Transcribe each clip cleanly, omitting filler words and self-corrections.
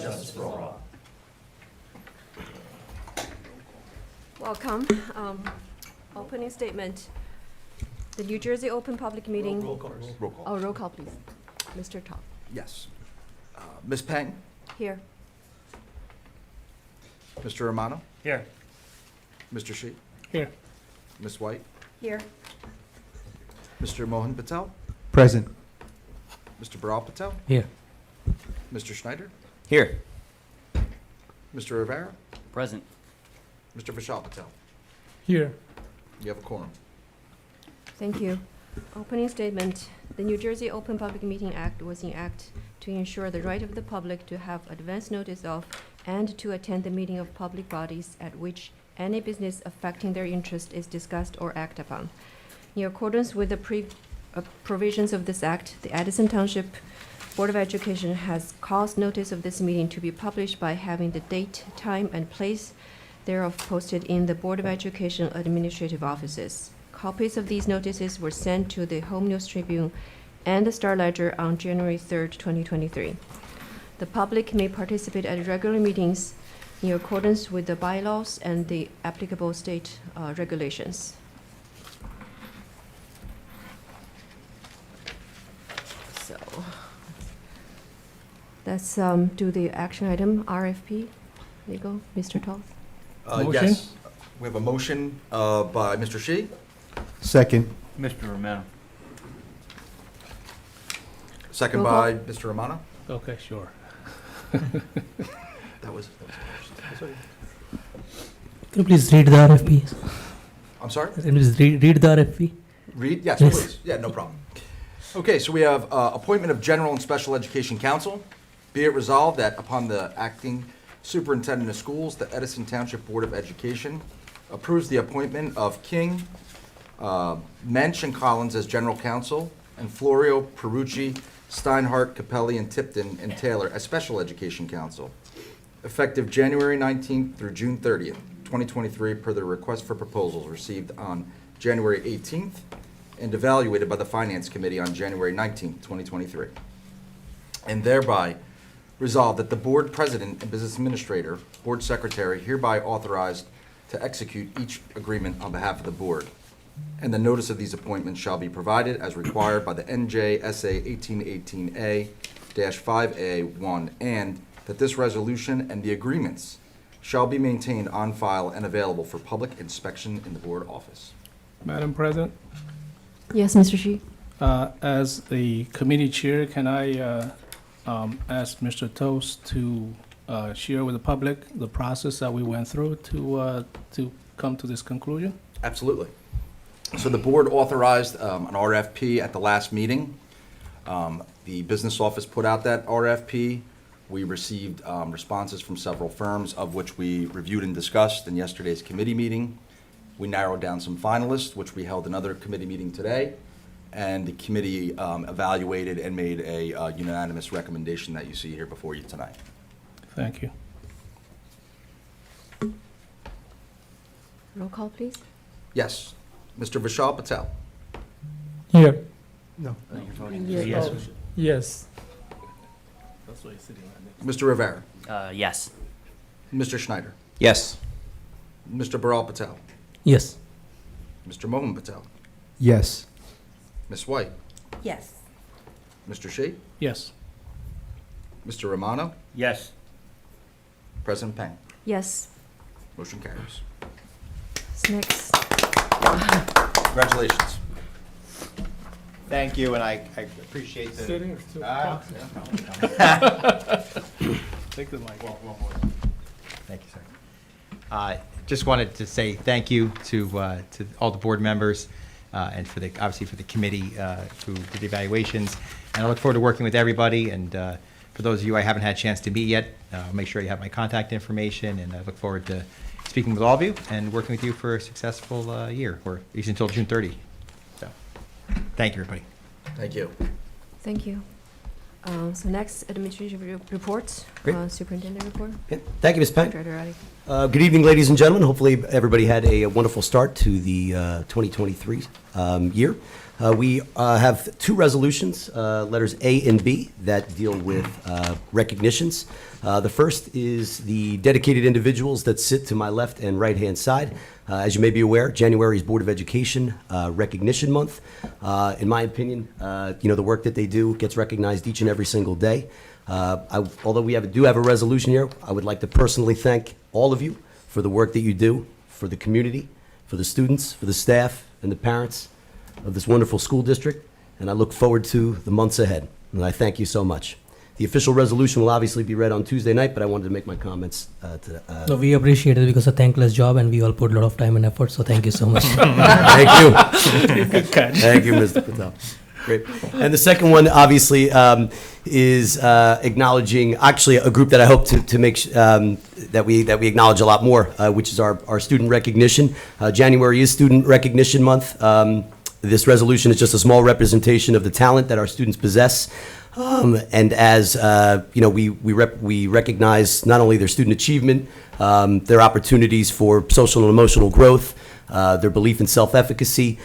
justice for all. Welcome. Opening statement. The New Jersey Open Public Meeting. Roll call. Oh, roll call, please. Mr. Top. Yes. Ms. Peng? Here. Mr. Romano? Here. Mr. Shi? Here. Ms. White? Here. Mr. Mohan Patel? Present. Mr. Baral Patel? Here. Mr. Schneider? Here. Mr. Rivera? Present. Mr. Vishal Patel? Here. You have a quorum. Thank you. Opening statement. The New Jersey Open Public Meeting Act was enacted to ensure the right of the public to have advance notice of and to attend the meeting of public bodies at which any business affecting their interest is discussed or acted upon. In accordance with the provisions of this act, the Addison Township Board of Education has caused notice of this meeting to be published by having the date, time, and place thereof posted in the Board of Education administrative offices. Copies of these notices were sent to the Home News Tribune and the Star Ledger on January 3rd, 2023. The public may participate at regular meetings in accordance with the bylaws and the applicable state regulations. So let's do the action item, RFP. Legal, Mr. Toth. Motion? Yes. We have a motion by Mr. Shi, Second. Mr. Romano. second Roll call. by Mr. Romano. Okay, sure. That was Can you please read the RFP? I'm sorry? Can you please read the RFP? Read? Yes, Yes. please. Yeah, no problem. Okay, so we have appointment of general and special education counsel. Be it resolved that upon the acting superintendent of schools, the Edison Township Board of Education approves the appointment of King, Mensch, and Collins as general counsel, and Florio, Perucci, Steinhardt, Capelli, and Tipton, and Taylor as special education counsel, effective January 19th through June 30th, 2023, per the request for proposals received on January 18th and evaluated by the Finance Committee on January 19th, 2023. And thereby resolved that the board president and business administrator, board secretary hereby authorized to execute each agreement on behalf of the board. And the notice of these appointments shall be provided as required by the NJSA 1818A-5A1, and that this resolution and the agreements shall be maintained on file and available for public inspection in the board office. Madam President, Yes, Mr. Shi. as the committee chair, can I ask Mr. Toast to share with the public the process that we went through to come to this conclusion? Absolutely. So the board authorized an RFP at the last meeting. The business office put out that RFP. We received responses from several firms, of which we reviewed and discussed in yesterday's committee meeting. We narrowed down some finalists, which we held another committee meeting today, and the committee evaluated and made a unanimous recommendation that you see here before you tonight. Thank you. Roll call, please. Yes. Mr. Vishal Patel. Here. No. Yes. Yes. That's why he's sitting right next. Mr. Rivera. Yes. Mr. Schneider. Yes. Mr. Baral Patel. Yes. Mr. Mohan Patel. Yes. Ms. White. Yes. Mr. Shi. Yes. Mr. Romano. Yes. President Peng. Yes. Motion carries. What's next? Congratulations. Thank you, and I appreciate the. Sitting or still? Ah, Take the mic. Thank you, sir. Just wanted to say thank you to all the board members and obviously for the committee who did the evaluations. And I look forward to working with everybody. And for those of you I haven't had a chance to meet yet, make sure you have my contact information. And I look forward to speaking with all of you and working with you for a successful year, or at least until June 30. So, thank you, everybody. Thank you. Thank you. So next, administrative reports. Great. Superintendent report. Okay, thank you, Ms. Peng. Director Roddy. Good evening, ladies and gentlemen. Hopefully, everybody had a wonderful start to the 2023 year. We have two resolutions, letters A and B, that deal with recognitions. The first is the dedicated individuals that sit to my left and right-hand side. As you may be aware, January is Board of Education Recognition Month. In my opinion, the work that they do gets recognized each and every single day. Although we do have a resolution here, I would like to personally thank all of you for the work that you do, for the community, for the students, for the staff, and the parents of this wonderful school district, and I look forward to the months ahead, and I thank you so much. The official resolution will obviously be read on Tuesday night, but I wanted to make my comments No, we appreciate it because it's a thankless job and we all put a lot of time and effort, so thank you so much. Thank you. Good catch. Thank you, Mr. Patel. Great. And the second one, obviously, is acknowledging, actually, a group that I hope to make, that we acknowledge a lot more, which is our student recognition. January is Student Recognition Month. This resolution is just a small representation of the talent that our students possess. And as we recognize not only their student achievement, their opportunities for social and emotional growth, their belief in self-efficacy.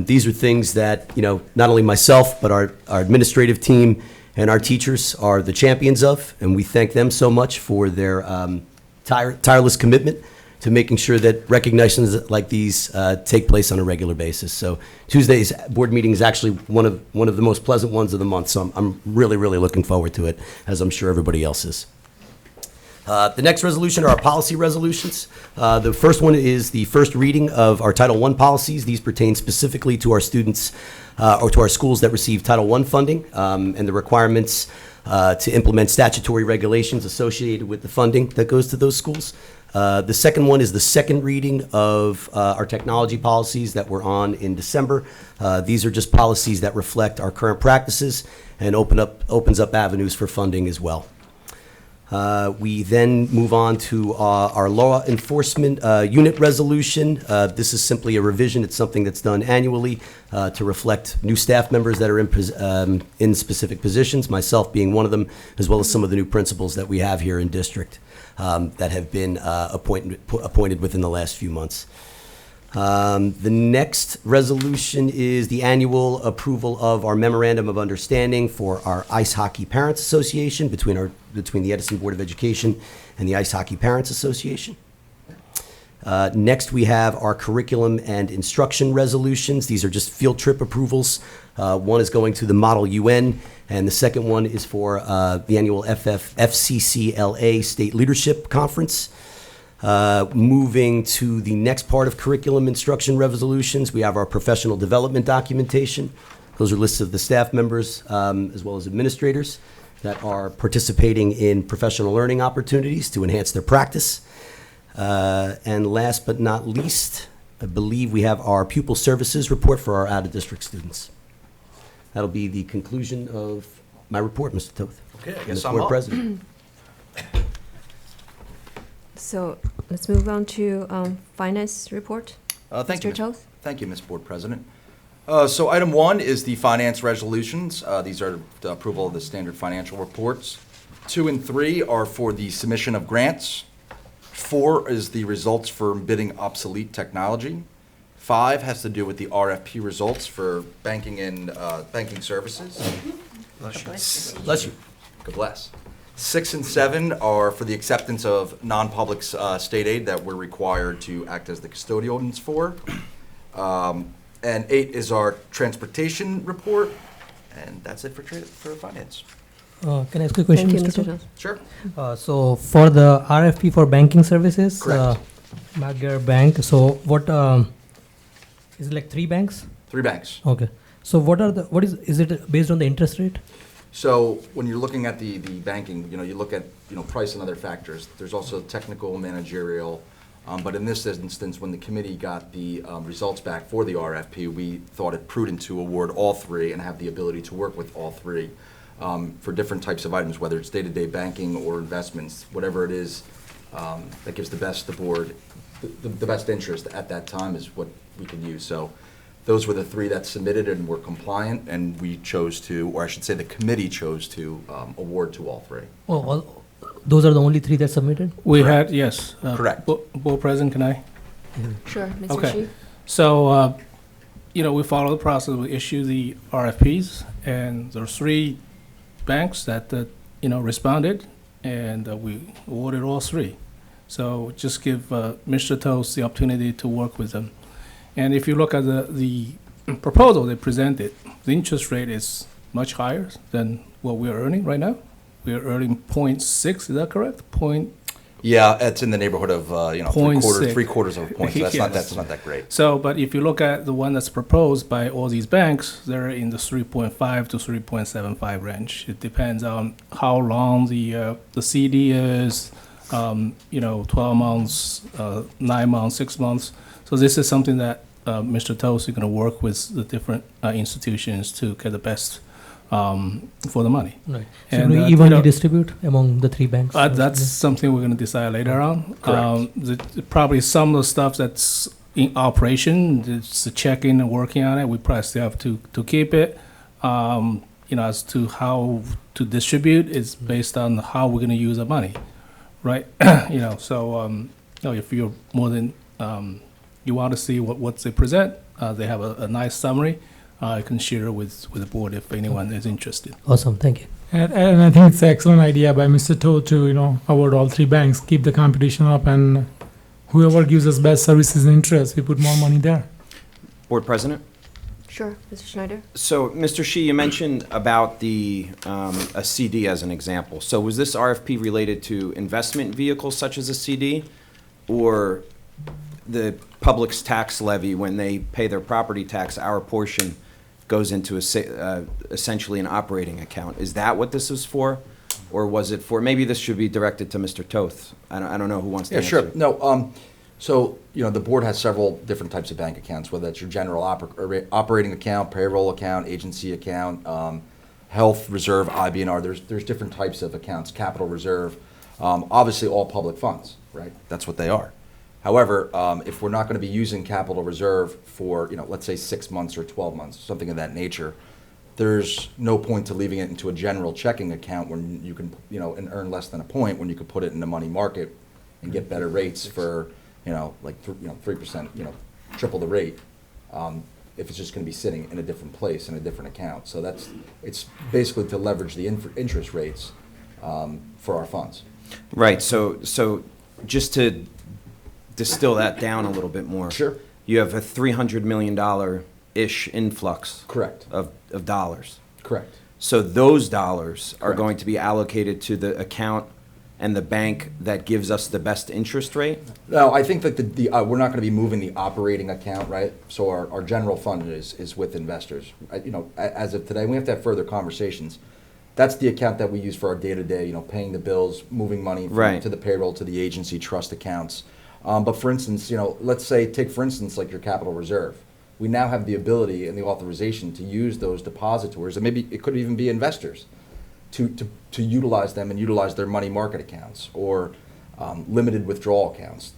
These are things that, not only myself, but our administrative team and our teachers are the champions of, and we thank them so much for their tireless commitment to making sure that recognitions like these take place on a regular basis. So Tuesday's board meeting is actually one of the most pleasant ones of the month, so I'm really, really looking forward to it, as I'm sure everybody else is. The next resolution are our policy resolutions. The first one is the first reading of our Title I policies. These pertain specifically to our students or to our schools that receive Title I funding and the requirements to implement statutory regulations associated with the funding that goes to those schools. The second one is the second reading of our technology policies that were on in December. These are just policies that reflect our current practices and opens up avenues for funding as well. We then move on to our law enforcement unit resolution. This is simply a revision. It's something that's done annually to reflect new staff members that are in specific positions, myself being one of them, as well as some of the new principals that we have here in district that have been appointed within the last few months. The next resolution is the annual approval of our memorandum of understanding for our Ice Hockey Parents Association between the Edison Board of Education and the Ice Hockey Parents Association. Next, we have our curriculum and instruction resolutions. These are just field trip approvals. One is going to the Model UN, and the second one is for the annual FCCLA State Leadership Conference. Moving to the next part of curriculum instruction resolutions, we have our professional development documentation. Those are lists of the staff members as well as administrators that are participating in professional learning opportunities to enhance their practice. And last but not least, I believe we have our pupil services report for our out-of-district students. That'll be the conclusion of my report, Mr. Toth. Okay, I and guess the I'm board up. president. So let's move on to finance report. Thank you, Mr. Toth? Thank you, Ms. Board President. So item 1 is the finance resolutions. These are the approval of the standard financial reports. 2 and 3 are for the submission of grants. 4 is the results for bidding obsolete technology. 5 has to do with the RFP results for banking and banking services. Bless you. God bless. 6 and 7 are for the acceptance of non-public state aid that we're required to act as the custodians for. And 8 is our transportation report, and that's it for finance. Can I ask you a question, Thank you, Mr. Mr. Toth? Sure. So for the RFP for banking services, Correct. Magyar Bank, so what, is it like 3 banks? 3 banks. Okay. So is it based on the interest rate? So when you're looking at the banking, you look at, price and other factors. There's also technical, managerial, but in this instance, when the committee got the results back for the RFP, we thought it prudent to award all 3 and have the ability to work with all 3 for different types of items, whether it's day-to-day banking or investments, whatever it is that gives the best interest at that time is what we can use. So those were the 3 that submitted and were compliant, and we chose to, or I should say the committee chose to award to all 3. Oh, those are the only three that submitted? We had, yes. Correct. Board President, can I? Sure, Mr. Okay. Shi? So, we follow the process. We issue the RFPs, and there are three banks that, responded, and we awarded all three. So just give Mr. Toast the opportunity to work with them. And if you look at the proposal they presented, the interest rate is much higher than what we are earning right now. We are earning 0.6, is that correct? Yeah, it's in the neighborhood of, Point three quarters of a point, so Yes. that's not that great. So, but if you look at the one that's proposed by all these banks, they're in the 3.5 to 3.75 range. It depends on how long the CD is, 12 months, 9 months, 6 months. So this is something that Mr. Toast is going to work with the different institutions to get the best for the money. Right. So And, do we you evenly know, distribute among the three banks? That's something we're going to decide later on. Correct. Probably some of the stuff that's in operation, it's the checking and working on it, we probably still have to keep it. As to how to distribute, it's based on how we're going to use the money, right? If you're more than, you want to see what they present, they have a nice summary. I can share it with the board if anyone is interested. Awesome, thank you. And I think it's an excellent idea by Mr. Toh to, award all three banks, keep the competition up, and whoever gives us best services and interest, we put more money there. Board President? Sure, Mr. Schneider? So, Mr. Shi, you mentioned about the, a CD as an example. So was this RFP related to investment vehicles such as a CD, or the public's tax levy, when they pay their property tax, our portion goes into essentially an operating account? Is that what this is for? Or was it for, maybe this should be directed to Mr. Toth. I don't know who wants to Yeah, answer. sure. No, so, the board has several different types of bank accounts, whether that's your general operating account, payroll account, agency account, health reserve, IBNR. There's different types of accounts, capital reserve, obviously all public funds, right? That's what they are. However, if we're not going to be using capital reserve for, let's say 6 months or 12 months, something of that nature, there's no point to leaving it into a general checking account when you can, and earn less than a point, when you could put it in the money market and get better rates for, 3%, triple the rate, if it's just going to be sitting in a different place, in a different account. So it's basically to leverage the interest rates for our funds. Right, so just to distill that down a little bit more. Sure. You have a $300 million-ish influx. Correct. Of dollars. Correct. So those dollars are Correct. going to be allocated to the account and the bank that gives us the best interest rate? No, I think that we're not going to be moving the operating account, right? So our general fund is with investors. As of today, we have to have further conversations. That's the account that we use for our day-to-day, paying the bills, moving money Right. to the payroll, to the agency, trust accounts. But for instance, let's say, take for instance, like your capital reserve. We now have the ability and the authorization to use those depositories, and maybe it could even be investors, to utilize them and utilize their money market accounts or limited withdrawal accounts.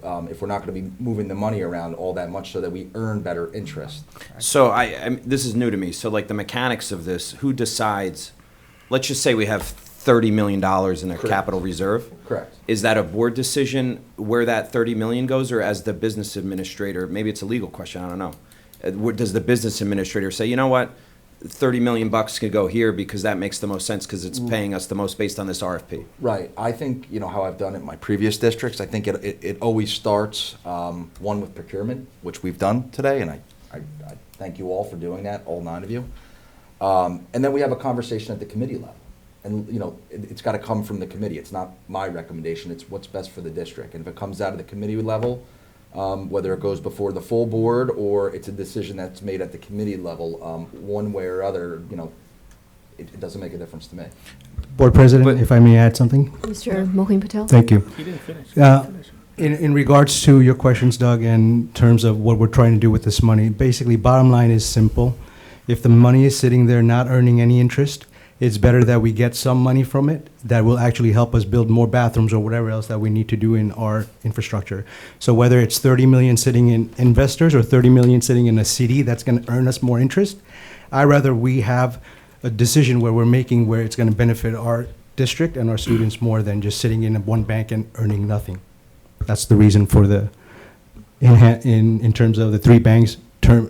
If we're not going to be moving the money around all that much so that we earn better interest. So this is new to me. So like the mechanics of this, who decides, let's just say we have $30 million in a Correct. capital reserve. Correct. Is that a board decision where that 30 million goes, or as the business administrator, maybe it's a legal question, I don't know. Does the business administrator say, you know what, 30 million bucks could go here because that makes the most sense because it's paying us the most based on this RFP? Right. I think, how I've done it in my previous districts, I think it always starts, one, with procurement, which we've done today, and I thank you all for doing that, all 9 of you. And then we have a conversation at the committee level. And, it's got to come from the committee. It's not my recommendation. It's what's best for the district. And if it comes out of the committee level, whether it goes before the full board or it's a decision that's made at the committee level, one way or other, it doesn't make a difference to me. Board President, if I may add something. Mr. Mohin Patel? Thank you. He didn't finish. In regards to your questions, Doug, in terms of what we're trying to do with this money, basically, bottom line is simple. If the money is sitting there not earning any interest, it's better that we get some money from it that will actually help us build more bathrooms or whatever else that we need to do in our infrastructure. So whether it's 30 million sitting in investors or 30 million sitting in a CD that's going to earn us more interest, I'd rather we have a decision where we're making where it's going to benefit our district and our students more than just sitting in one bank and earning nothing. That's the reason for the, in terms of the three banks,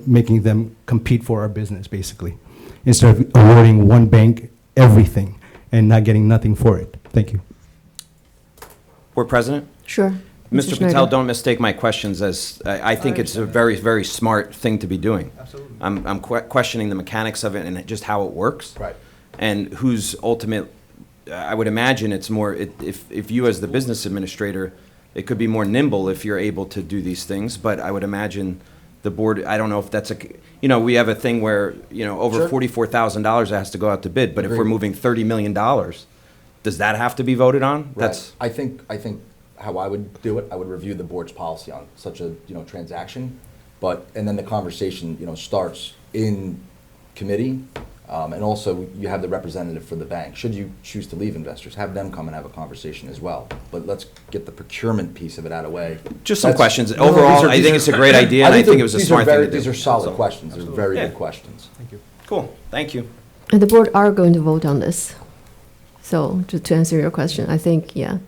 making them compete for our business, basically, instead of awarding one bank everything and not getting nothing for it. Thank you. Board President? Sure. Mr. Schneider. Patel, don't mistake my questions as, I think it's a very, very smart thing to be doing. Absolutely. I'm questioning the mechanics of it and just how it works. Right. And whose ultimate, I would imagine it's more, if you as the business administrator, it could be more nimble if you're able to do these things, but I would imagine the board, I don't know if that's we have a thing where, over Sure. $44,000 has to go out to bid, but if we're Agreed. moving $30 million, does that have to be voted on? Right. I think how I would do it, I would review the board's policy on such a, transaction, and then the conversation, starts in committee, and also you have the representative for the bank. Should you choose to leave investors, have them come and have a conversation as well. But let's get the procurement piece of it out of the way. Just some That's- questions. No, these Overall, are- I these think are- it's a great idea, and I think it was a these are smart thing very- to do. These are solid So- questions. They're very Yeah. good questions. Cool, thank you. And the board are going to vote on this. So to answer your question, I think, yeah,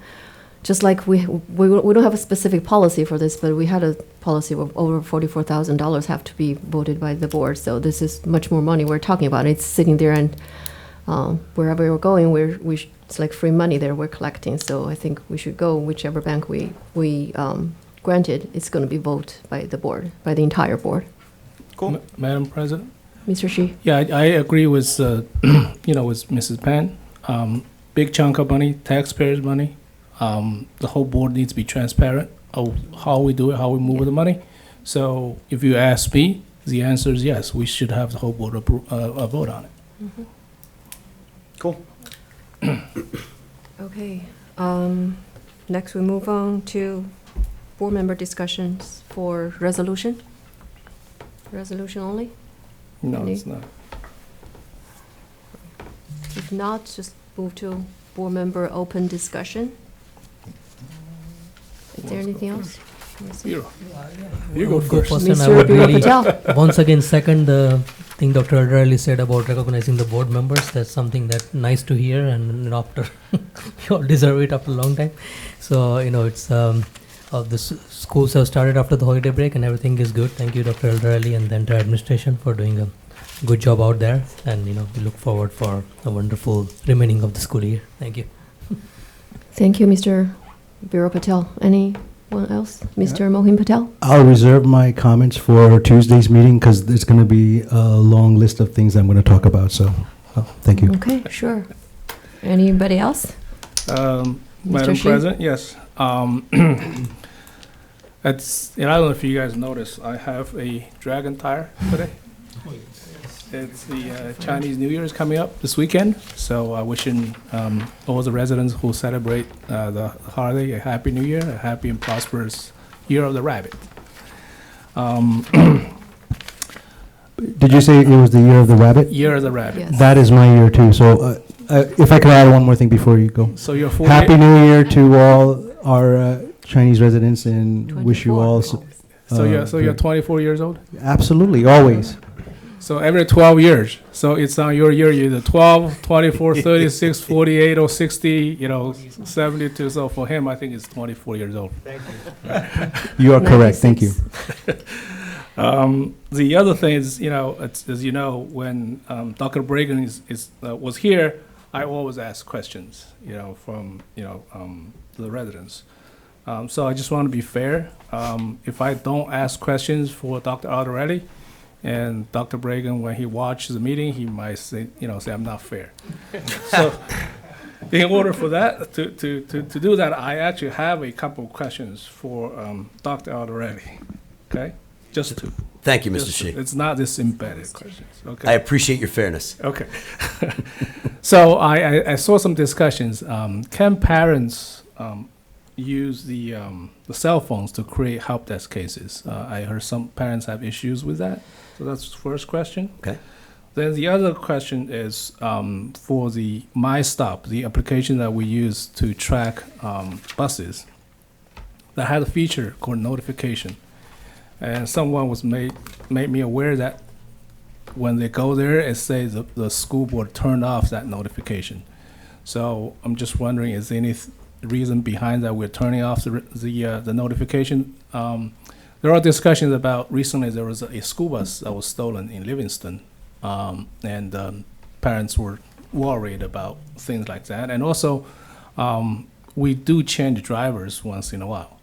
just like we don't have a specific policy for this, but we had a policy of over $44,000 have to be voted by the board. So this is much more money we're talking about. It's sitting there, and wherever we're going, it's like free money there we're collecting. So I think we should go whichever bank we granted. It's going to be voted by the board, by the entire board. Cool. Madam President? Mr. Shi? Yeah, I agree with, with Mrs. Pan. Big chunk of money, taxpayers' money. The whole board needs to be transparent of how we do it, how we move the money. So if you ask me, the answer is yes, we should have the whole board vote on it. Cool. Okay. Next, we move on to board member discussions for resolution. Resolution only? No, Any? it's not. If not, just move to board member open discussion. Is there anything else? Let me see. You go first. and I Mr. would Biro really Patel. once again second the thing Dr. Aldarelli said about recognizing the board members. That's something that's nice to hear, and after you all deserve it after a long time. So it's the schools have started after the holiday break, and everything is good. Thank you, Dr. Aldarelli, and the entire administration for doing a good job out there. And we look forward for a wonderful remaining of the school year. Thank you. Thank you, Mr. Biro Patel. Anyone else? Mr. Mohim Patel? I'll reserve my comments for Tuesday's meeting because there's going to be a long list of things I'm going to talk about. So, thank you. Okay, sure. Anybody else? Madam Shi? President, yes. I don't know if you guys noticed, I have a dragon tire today. It's the Chinese New Year is coming up this weekend, so wishing all the residents who celebrate the holiday a happy New Year, a happy and prosperous Year of the Rabbit. Did you say it was the year of the rabbit? Year of the Rabbit. Yes. That is my year too. So, if I could add one more thing before you go. So you're 48. Happy New Year to all our Chinese residents, and wish you 24. all. So you're 24 years old. Absolutely, always. So every 12 years. So it's on your year, either 12, 24, 36, 48, or 60, 72. So for him, I think it's 24 years old. You are correct. Thank you. 96. The other thing is, as you know, when Dr. Bragan was here, I always ask questions, from, the residents. So I just want to be fair. If I don't ask questions for Dr. Aldarelli, and Dr. Bragan, when he watches the meeting, he might say, say I'm not fair. So, in order for that to do that, I actually have a couple of questions for Dr. Aldarelli. Okay, just two. Thank you, Mr. Just Shi. two. It's not this embedded questions. Okay. I appreciate your fairness. Okay. So I saw some discussions. Can parents use the cell phones to create help desk cases? I heard some parents have issues with that. So that's the first question. Okay. Then the other question is for the MyStop, the application that we use to track buses, that had a feature called notification. And someone was made me aware that when they go there, it says the school board turned off that notification. So I'm just wondering, is there any reason behind that we're turning off the notification? There are discussions about, recently there was a school bus that was stolen in Livingston, and parents were worried about things like that. And also, we do change drivers once in a while.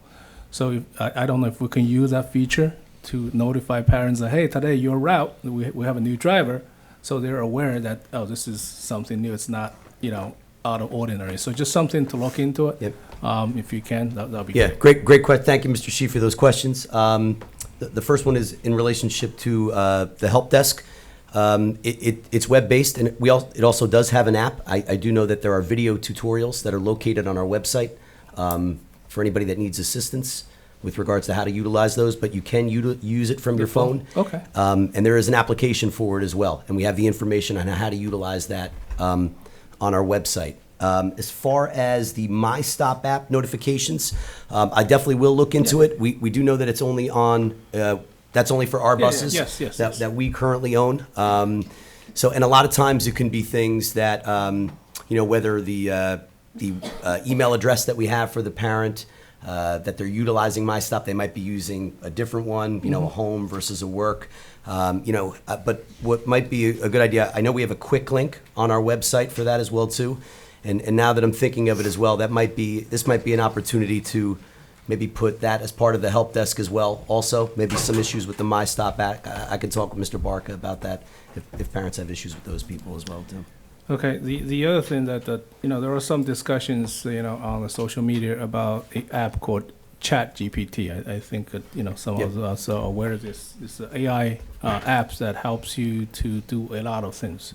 So I don't know if we can use that feature to notify parents that, hey, today your route, we have a new driver, so they're aware that, oh, this is something new, it's not, out of ordinary. So just something to look into it. Yep. If you can, that'll be Yeah, great. great question. Thank you, Mr. Shi, for those questions. The first one is in relationship to the help desk. It's web-based, and it also does have an app. I do know that there are video tutorials that are located on our website for anybody that needs assistance with regards to how to utilize those, but you can use it from your phone. Okay. And there is an application for it as well, and we have the information on how to utilize that on our website. As far as the My Stop app notifications, I definitely will look into it. We do know that it's only on, that's only for our buses. Yes. That we currently own. So, and a lot of times it can be things that, whether the email address that we have for the parent, that they're utilizing My Stop, they might be using a different one, a home versus a work. But what might be a good idea, I know we have a quick link on our website for that as well too. And now that I'm thinking of it as well, this might be an opportunity to maybe put that as part of the help desk as well. Also, maybe some issues with the My Stop app. I could talk with Mr. Barca about that if parents have issues with those people as well too. Okay, the other thing that there are some discussions, on the social media about an app called Chat GPT. I think that, some of us are aware of this. It's AI apps that helps you to do a lot of things.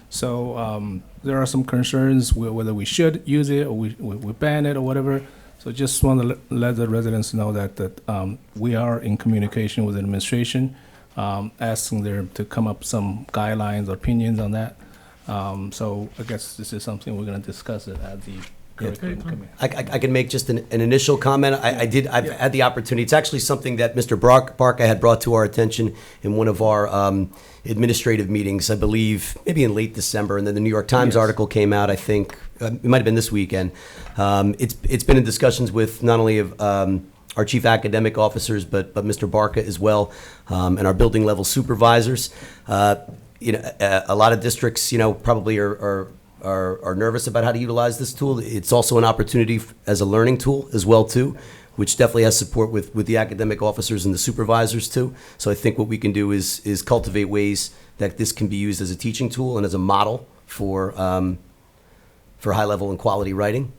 So there are some concerns whether we should use it or we ban it or whatever. So just want to let the residents know that we are in communication with the administration, asking them to come up some guidelines or opinions on that. So I guess this is something we're going to discuss it at the curriculum committee. I can make just an initial comment. I've had the opportunity. It's actually something that Mr. Barca had brought to our attention in one of our administrative meetings, I believe, maybe in late December. And then the New York Times article came out, I think, it might have been this weekend. It's been in discussions with not only of our chief academic officers, but Mr. Barca as well, and our building level supervisors. A lot of districts, probably are nervous about how to utilize this tool. It's also an opportunity as a learning tool as well too, which definitely has support with the academic officers and the supervisors too. So I think what we can do is cultivate ways that this can be used as a teaching tool and as a model for high level and quality writing.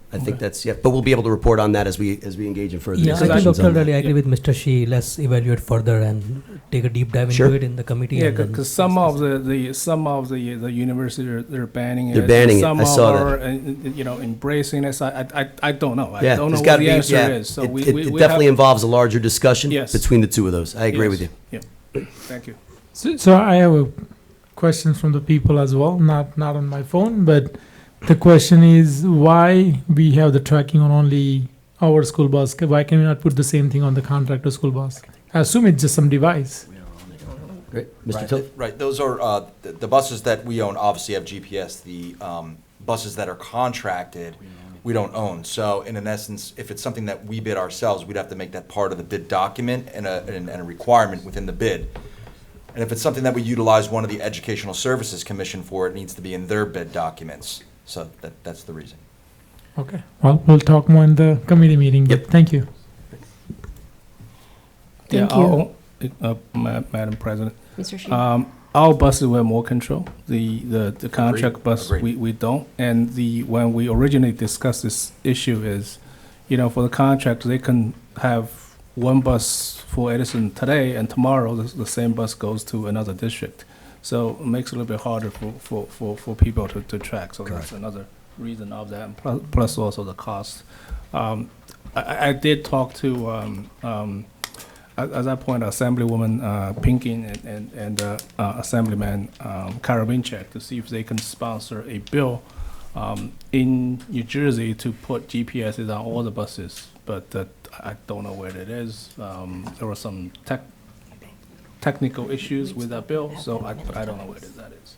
I think that's, but we'll be able to report on that as we engage in further Yeah, I think discussions. Dr. on that. Really, I agree with Mr. Shi. Let's evaluate further and take a deep dive into it in the committee. Yeah, and then because some of discuss. the universities they're banning it. They're banning it. Some I saw that. are embracing it. So I don't know. I Yeah, don't know there's what gotta the be- answer yeah, is. So it we definitely have, involves a larger discussion Yes. between the two of those. I agree with you. Yeah. Thank you. So I have a question from the people as well, not on my phone, but the question is why we have the tracking on only our school bus? Why can we not put the same thing on the contractor school bus? I assume it's just some device. Great. Mr. Right, Toth? right. Those are, the buses that we own obviously have GPS. The buses that are contracted, we don't own. So in essence, if it's something that we bid ourselves, we'd have to make that part of the bid document and a requirement within the bid. And if it's something that we utilize one of the Educational Services Commission for, it needs to be in their bid documents. So that's the reason. Okay. Well, we'll talk more in the committee meeting. But Yep. thank you. Thank you. Madam President. Mr. Shi? Our buses we have more control. The contract bus Agreed. we don't. And when we originally discussed this issue is, for the contract they can have one bus for Edison today, and tomorrow the same bus goes to another district. So it makes it a little bit harder for people to track. So that's another reason of that, and plus also the cost. I did talk to, at that point, Assemblywoman Pinkin and Assemblyman Karabinchak to see if they can sponsor a bill in New Jersey to put GPSs on all the buses, but I don't know where it is. There were some technical issues with that bill, so I don't know where that is.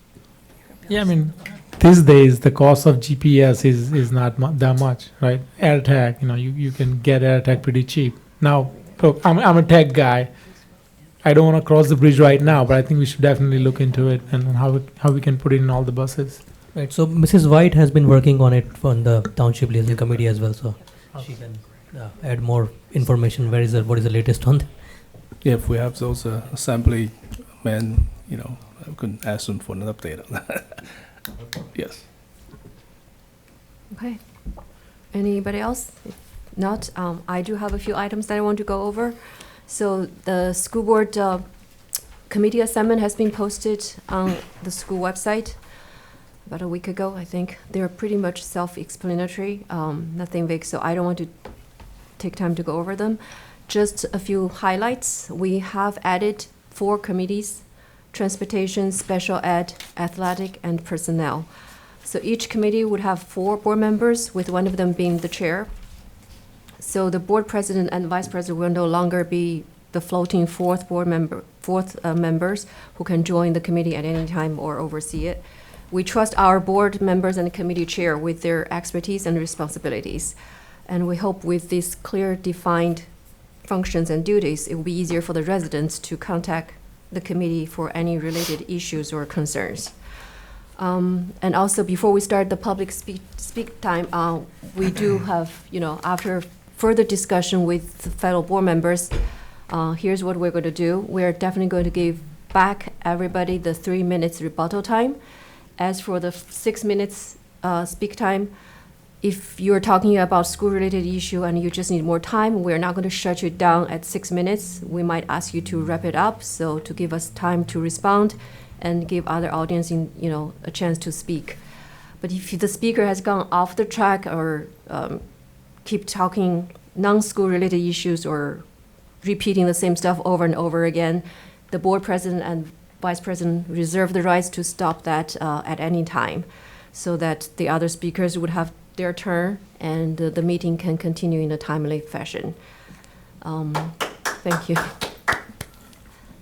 Yeah, I mean, these days the cost of GPS is not that much, right? AirTag, you can get AirTag pretty cheap. Now, look, I'm a tech guy. I don't want to cross the bridge right now, but I think we should definitely look into it and how we can put it in all the buses. Right. So Mrs. White has been working on it on the township liaison committee as well. So she can add more information. What is the latest on that? Yeah, if we have those assembly men, I could ask them for an update on that. Yes. Okay. Anybody else? If not, I do have a few items that I want to go over. So the school board committee assignment has been posted on the school website about a week ago, I think. They're pretty much self-explanatory, nothing big, so I don't want to take time to go over them. Just a few highlights. We have added 4 committees: transportation, special ed, athletic, and personnel. So each committee would have 4 board members, with one of them being the chair. So the board president and vice president will no longer be the floating fourth members who can join the committee at any time or oversee it. We trust our board members and committee chair with their expertise and responsibilities. And we hope with these clear defined functions and duties, it will be easier for the residents to contact the committee for any related issues or concerns. And also, before we start the public speak time, we do have, after further discussion with the fellow board members, here's what we're going to do. We're definitely going to give back everybody the 3 minutes rebuttal time. As for the 6 minutes speak time, if you're talking about school-related issue and you just need more time, we're not going to shut you down at 6 minutes. We might ask you to wrap it up, so to give us time to respond and give other audience a chance to speak. But if the speaker has gone off the track or keep talking non-school related issues or repeating the same stuff over and over again, the board president and vice president reserve the rights to stop that at any time, so that the other speakers would have their turn and the meeting can continue in a timely fashion. Thank you.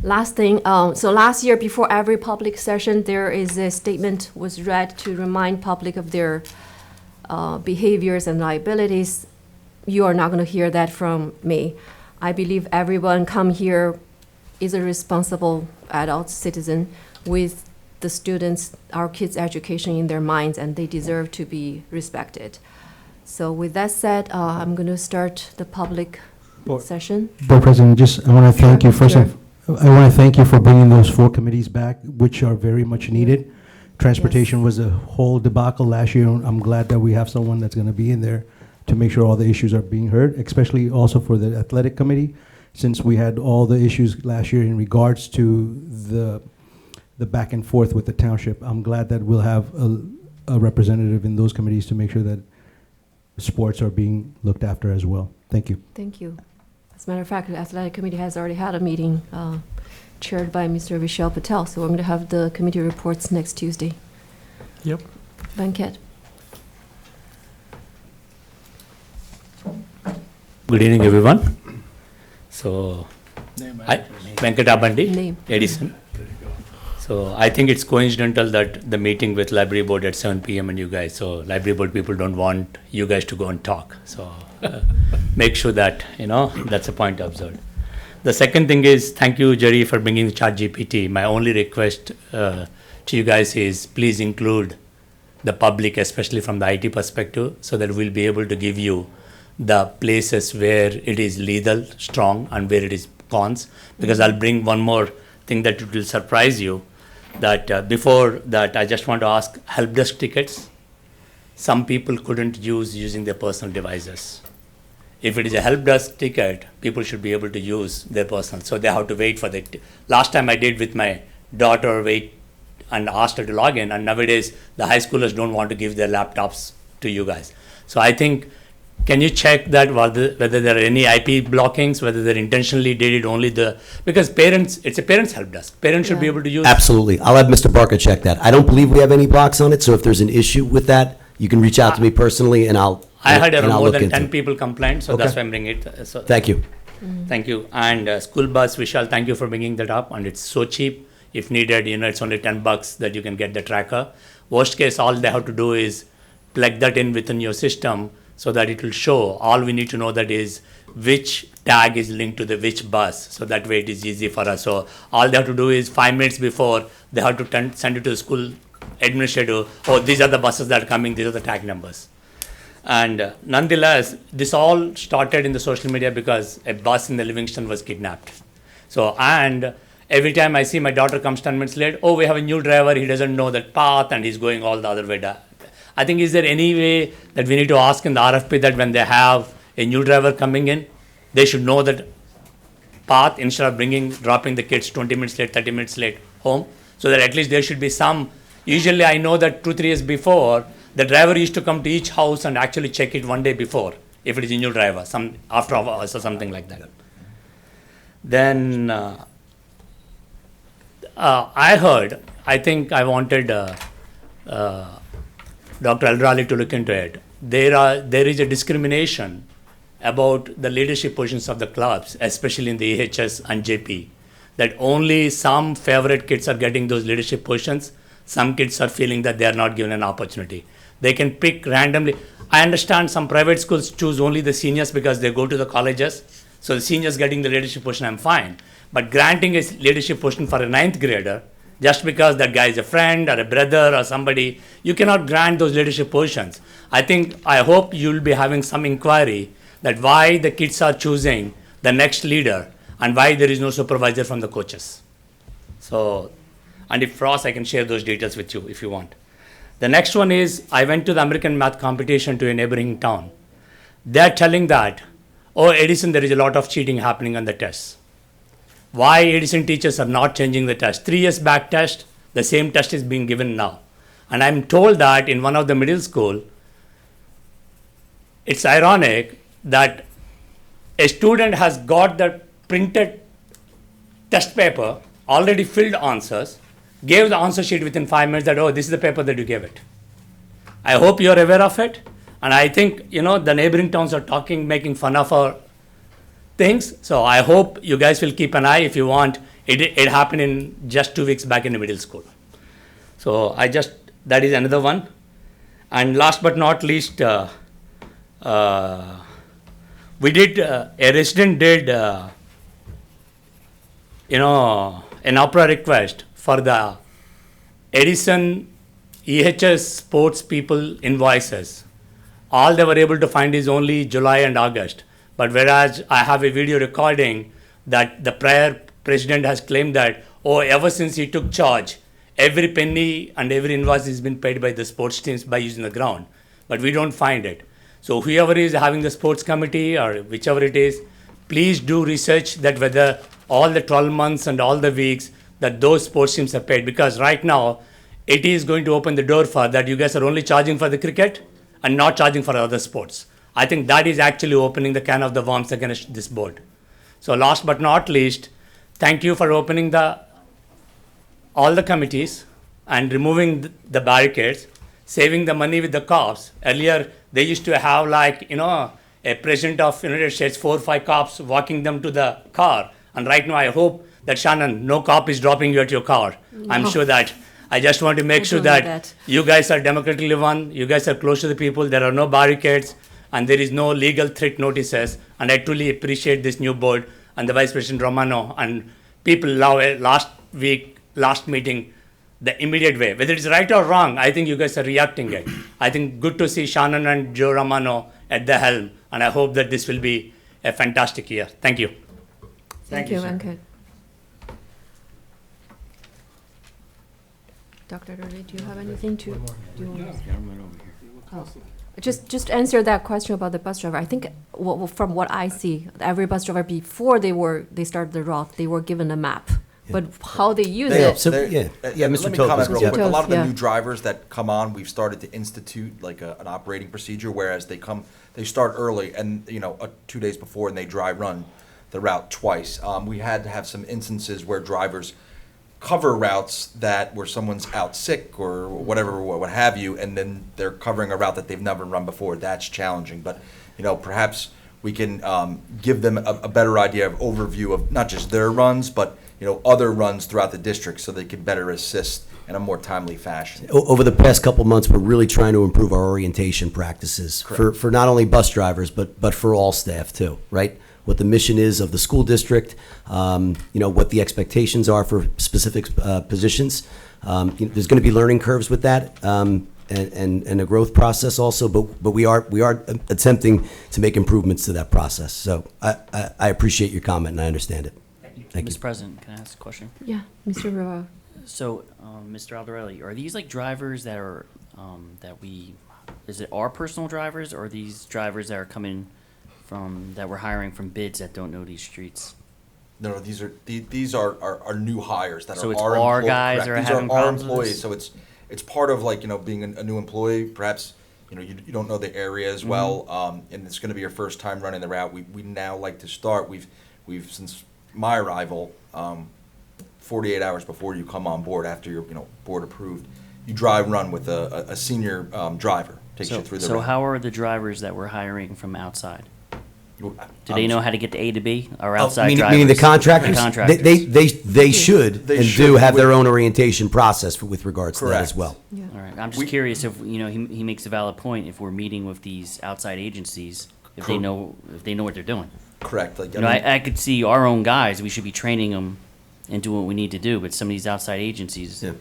Last thing, so last year before every public session, there is a statement was read to remind public of their behaviors and liabilities. You are not going to hear that from me. I believe everyone come here is a responsible adult citizen with the students, our kids' education in their minds, and they deserve to be respected. So with that said, I'm going to start the public session. Board President, I want to thank you first. Sure. I want to thank you for bringing those 4 committees back, which are very much needed. Transportation was a whole debacle last year. I'm glad that we have someone that's going to be in there to make sure all the issues are being heard, especially also for the athletic committee, since we had all the issues last year in regards to the back and forth with the township. I'm glad that we'll have a representative in those committees to make sure that sports are being looked after as well. Thank you. Thank you. As a matter of fact, the athletic committee has already had a meeting chaired by Mr. Vishal Patel, so we're going to have the committee reports next Tuesday. Yep. Banquet. Good evening, everyone. So, I, Venkatabandi, Name. Edison. So, I think it's coincidental that the meeting with library board at 7 p.m. and you guys, so library board people don't want you guys to go and talk. So, make sure that, that's a point observed. The second thing is, thank you, Jerry, for bringing the ChatGPT. My only request to you guys is please include the public, especially from the IT perspective, so that we'll be able to give you the places where it is legal, strong, and where it is cons. Because I'll bring one more thing that it will surprise you, that before that, I just want to ask help desk tickets. Some people couldn't use using their personal devices. If it is a help desk ticket, people should be able to use their personal. So they have to wait for the. Last time I did with my daughter, wait and asked her to log in. And nowadays, the high schoolers don't want to give their laptops to you guys. So I think, can you check that whether there are any IP blockings, whether they intentionally did it only because parents, it's a parents help desk. Parents should be able to use. Absolutely. I'll have Mr. Barker check that. I don't believe we have any blocks on it, so if there's an issue with that, you can reach out to me personally and I had around more look than into 10 it. people complained, so Okay. that's why I'm bringing it. So Thank you. Thank you. And school bus, Vishal, thank you for bringing that up. And it's so cheap. If needed, it's only $10 that you can get the tracker. Worst case, all they have to do is plug that in within your system so that it will show. All we need to know that is which tag is linked to the which bus. So that way it is easy for us. So all they have to do is 5 minutes before, they have to send it to the school administrator. Oh, these are the buses that are coming. These are the tag numbers. And nonetheless, this all started in the social media because a bus in the Livingston was kidnapped. So, and every time I see my daughter comes 10 minutes late, oh, we have a new driver, he doesn't know that path and he's going all the other way. I think, is there any way that we need to ask in the RFP that when they have a new driver coming in, they should know that path instead of dropping the kids 20 minutes late, 30 minutes late home, so that at least there should be some. Usually I know that 2-3 years before, the driver used to come to each house and actually check it one day before, if it is a new driver, after hours or something like that. Then I think I wanted Dr. Eldrali to look into it. There is a discrimination about the leadership positions of the clubs, especially in the EHS and JP, that only some favorite kids are getting those leadership positions. Some kids are feeling that they are not given an opportunity. They can pick randomly. I understand some private schools choose only the seniors because they go to the colleges. So the seniors getting the leadership position, I'm fine. But granting a leadership position for a 9th grader, just because that guy is a friend or a brother or somebody, you cannot grant those leadership positions. I hope you'll be having some inquiry that why the kids are choosing the next leader and why there is no supervisor from the coaches. So, and if Frost, I can share those details with you if you want. The next one is, I went to the American math competition to a neighboring town. They're telling that, oh, Edison, there is a lot of cheating happening on the tests. Why Edison teachers are not changing the test? 3 years back test, the same test is being given now. And I'm told that in one of the middle school, it's ironic that a student has got the printed test paper, already filled answers, gave the answer sheet within 5 minutes that, oh, this is the paper that you gave it. I hope you're aware of it. And I think, the neighboring towns are making fun of our things. So I hope you guys will keep an eye if you want. It happened in just 2 weeks back in the middle school. So that is another one. And last but not least, a resident did, an opera request for the Edison EHS sports people invoices. All they were able to find is only July and August. But whereas I have a video recording that the prior president has claimed that, oh, ever since he took charge, every penny and every invoice has been paid by the sports teams by using the ground. But we don't find it. So whoever is having the sports committee or whichever it is, please do research that whether all the 12 months and all the weeks that those sports teams are paid. Because right now, it is going to open the door for that you guys are only charging for the cricket and not charging for other sports. I think that is actually opening the can of the worms against this board. So last but not least, thank you for opening all the committees and removing the barricades, saving the money with the cops. Earlier, they used to have a president of United States, 4 or 5 cops walking them to the car. And right now, I hope that, Shannon, no cop is dropping you at your car. No. I'm sure that. I just want to make sure that you guys are democratically won, you guys are close to the people, there are no barricades, and there is no legal threat notices. And I truly appreciate this new board and the Vice President Romano and people last meeting, the immediate way. Whether it's right or wrong, I think you guys are reacting it. I think good to see Shannon and Joe Romano at the helm, and I hope that this will be a fantastic year. Thank you. Thank you, Venkat. Dr. Durley, do you have anything to? Just answer that question about the bus driver. I think from what I see, every bus driver before they started the route, they were given a map. But how they use it. Mr. Let me comment real quick. A lot of the Yeah. new drivers that come on, we've started to institute like an operating procedure, whereas they start early and, 2 days before and they dry run the route twice. We had to have some instances where drivers cover routes where someone's out sick or whatever, what have you, and then they're covering a route that they've never run before. That's challenging. But, perhaps we can give them a better idea of overview of not just their runs, but other runs throughout the district so they can better assist in a more timely fashion. Over the past couple months, we're really trying to improve our orientation practices for not only bus drivers, but for all staff too, right? What the mission is of the school district, what the expectations are for specific positions. There's going to be learning curves with that, and a growth process also, but we are attempting to make improvements to that process. So I appreciate your comment and I understand it. Thank you. Mr. President, can I ask a question? Yeah, Mr. Rivera. So, Mr. Aldarelli, are these like drivers that are, is it our personal drivers, or are these drivers that are coming from, that we're hiring from bids that don't know these streets? No, these are new hires that So are it's our our employees. guys Correct. that are These having are our problems with employees, this? so it's part of like, being a new employee, perhaps, you don't know the area as well, and it's gonna be your first time running the route. We now like to start, we've since my arrival, 48 hours before you come on board, after you're, board approved, you run with a senior driver, takes you through the So route. how are the drivers that we're hiring from outside? Do Um, they know how to get to A to B, or Oh, outside meaning, drivers? meaning the contractors? The contractors. They should They and should, do have their with- own orientation process with regards to that as Correct. well. Yeah. All right, I'm just We- curious if, he makes a valid point, if we're meeting with these outside agencies, if they know what they're doing. Correct, like, I could see our own guys, we should be training them and doing what we need to do, but some of these outside agencies, Yeah.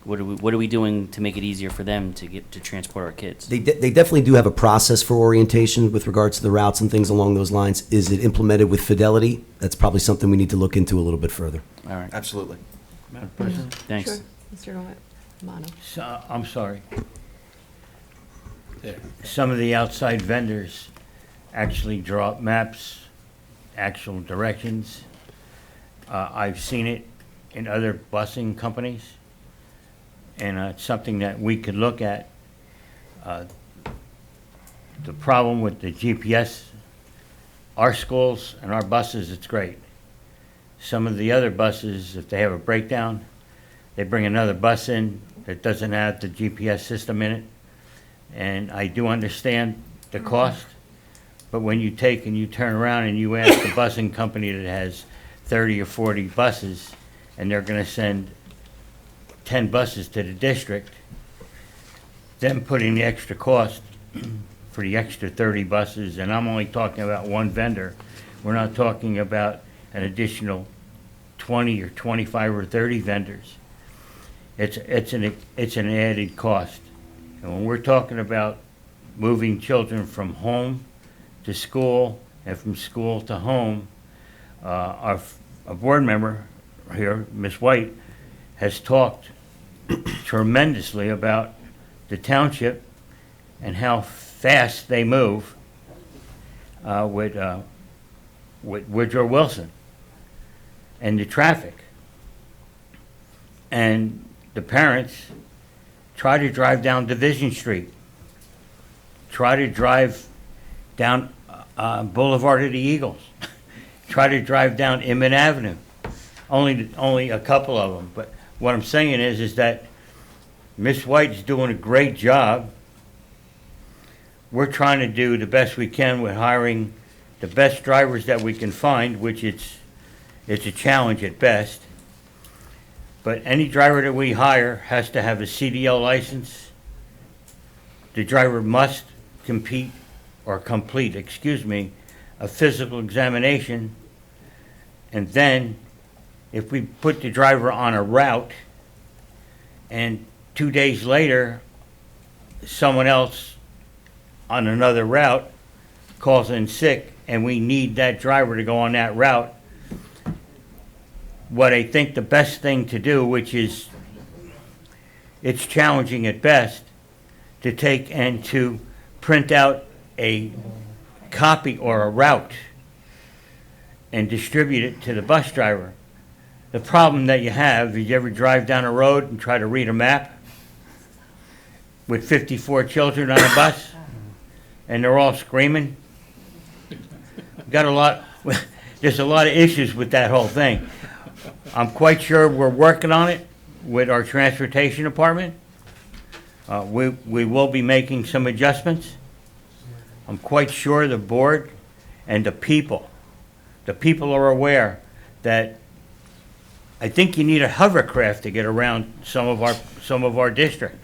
what are we doing to make it easier for them to transport our kids? They definitely do have a process for orientation with regards to the routes and things along those lines. Is it implemented with fidelity? That's probably something we need to look into a little bit further. All right, absolutely. Madam President? thanks. Sure, Mr. Romano. So, I'm sorry. Some of the outside vendors actually draw up maps, actual directions. I've seen it in other busing companies, and it's something that we could look at. The problem with the GPS, our schools and our buses, it's great. Some of the other buses, if they have a breakdown, they bring another bus in that doesn't have the GPS system in it. And I do understand the cost, but when you take and you turn around and you ask the busing company that has 30 or 40 buses, and they're gonna send 10 buses to the district, them putting the extra cost for the extra 30 buses, and I'm only talking about one vendor. We're not talking about an additional 20 or 25 or 30 vendors. It's an added cost. And when we're talking about moving children from home to school and from school to home, our board member here, Ms. White, has talked tremendously about the township and how fast they move with Woodrow Wilson and the traffic. And the parents try to drive down Division Street, try to drive down Boulevard of the Eagles, try to drive down Emmett Avenue. Only a couple of them. But what I'm saying is that Miss White's doing a great job. We're trying to do the best we can with hiring the best drivers that we can find, which it's a challenge at best. But any driver that we hire has to have a CDL license. The driver must complete, a physical examination. And then, if we put the driver on a route, and 2 days later, someone else on another route calls in sick, and we need that driver to go on that route, what I think the best thing to do, which is, it's challenging at best, to take and to print out a copy or a route and distribute it to the bus driver. The problem that you have is, you ever drive down a road and try to read a map with 54 children on a bus, and they're all screaming? There's a lot of issues with that whole thing. I'm quite sure we're working on it with our transportation department. We will be making some adjustments. I'm quite sure the board and the people are aware that I think you need a hovercraft to get around some of our district.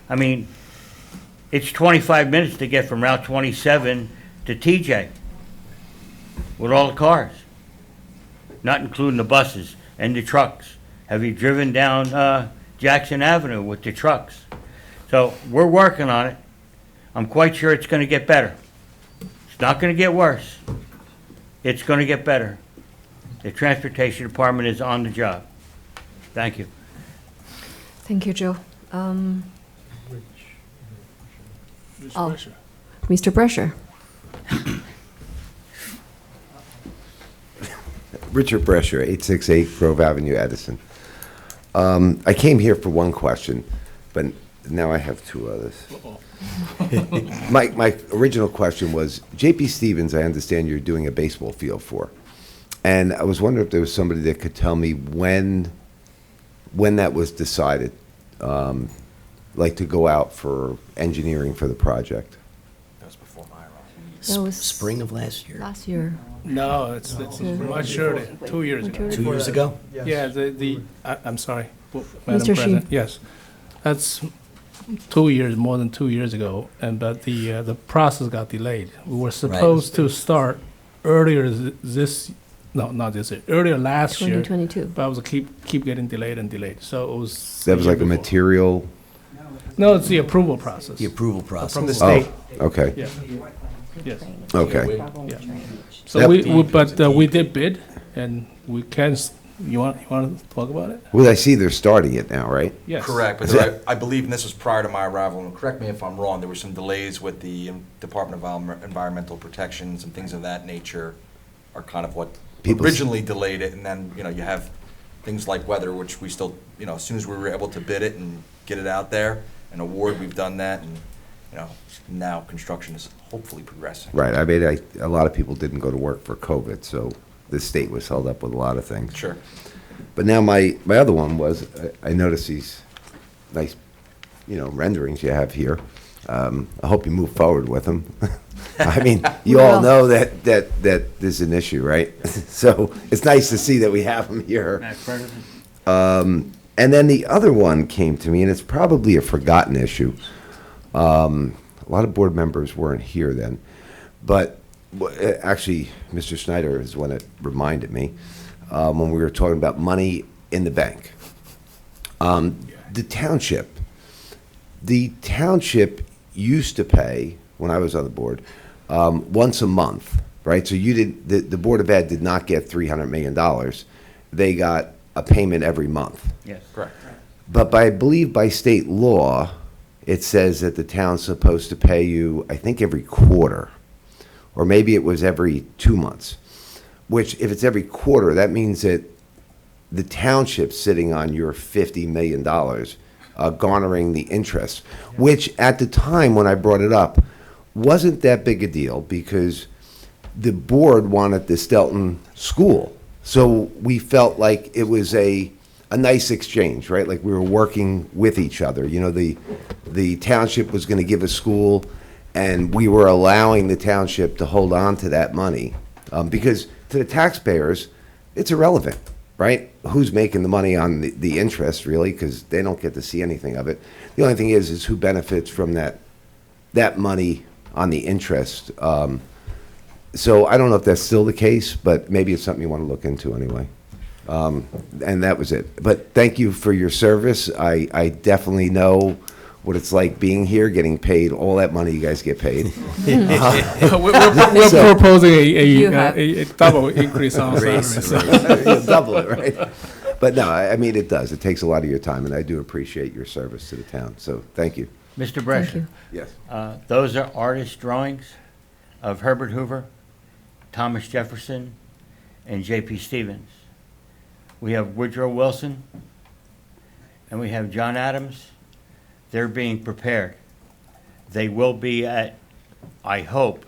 I mean, it's 25 minutes to get from Route 27 to TJ with all the cars, not including the buses and the trucks. Have you driven down Jackson Avenue with the trucks? So we're working on it. I'm quite sure it's going to get better. It's not going to get worse. It's going to get better. The Transportation Department is on the job. Thank you. Thank you, Joe. Mr. Oh. Brescher. Mr. Brescher. Richard Brescher, 868 Grove Avenue, Edison. I came here for one question, but now I have two others. My original question was, J.P. Stevens, I understand you're doing a baseball field for. And I was wondering if there was somebody that could tell me when that was decided, like to go out for engineering for the project. That was before my arrival. That was Spring of last year. last year. No, it's much earlier, 2 years ago. 2 years ago? Yeah, I'm sorry, Madam Mr. Shi. President, yes. That's 2 years, more than 2 years ago, but the process got delayed. We were supposed to start earlier not this year, earlier last year. 2022. But it was keep getting delayed and delayed, so it was. That was like a before. material? No, it's the approval process. The approval process. From the state, Oh, okay, yeah, yes. okay. Yeah. So we did bid, and we can, you want to talk about it? Well, I see they're starting it now, right? Yes. Correct, but I believe, and this was prior to my arrival, and correct me if I'm wrong, there were some delays with the Department of Environmental Protections and things of that nature are kind of what People- originally delayed it, and then, you have things like weather, which we still, as soon as we were able to bid it and get it out there, and award, we've done that, and, now construction is hopefully progressing. Right, I mean, a lot of people didn't go to work for COVID, so the state was held up with a lot of things. Sure. But now my other one was, I noticed these nice, renderings you have here. I hope you move forward with them. I mean, you all know that there's an issue, right? So it's nice to see that we have them here. And then the other one came to me, and it's probably a forgotten issue. A lot of board members weren't here then, but actually, Mr. Snyder is one that reminded me when we were talking about money in the bank. The township used to pay, when I was on the board, once a month, right? So the Board of Ed did not get $300 million. They got a payment every month. Yes. Correct. But I believe by state law, it says that the town's supposed to pay you, I think, every quarter, or maybe it was every 2 months, which if it's every quarter, that means that the township's sitting on your $50 million, garnering the interest, which at the time when I brought it up, wasn't that big a deal because the board wanted the Stelton school. So we felt like it was a nice exchange, right? Like we were working with each other. The township was going to give a school, and we were allowing the township to hold on to that money because to the taxpayers, it's irrelevant, right? Who's making the money on the interest, really, because they don't get to see anything of it. The only thing is who benefits from that money on the interest. So I don't know if that's still the case, but maybe it's something you want to look into anyway. And that was it. But thank you for your service. I definitely know what it's like being here, getting paid all that money you guys get paid. We're So- proposing You have- a double increase on salary. so- You'll double it, right? But no, I mean, it does. It takes a lot of your time, and I do appreciate your service to the town. So thank you. Mr. Thank Brescher, you. Yes. those are artist drawings of Herbert Hoover, Thomas Jefferson, and J.P. Stevens. We have Woodrow Wilson, and we have John Adams. They're being prepared. They will be I hope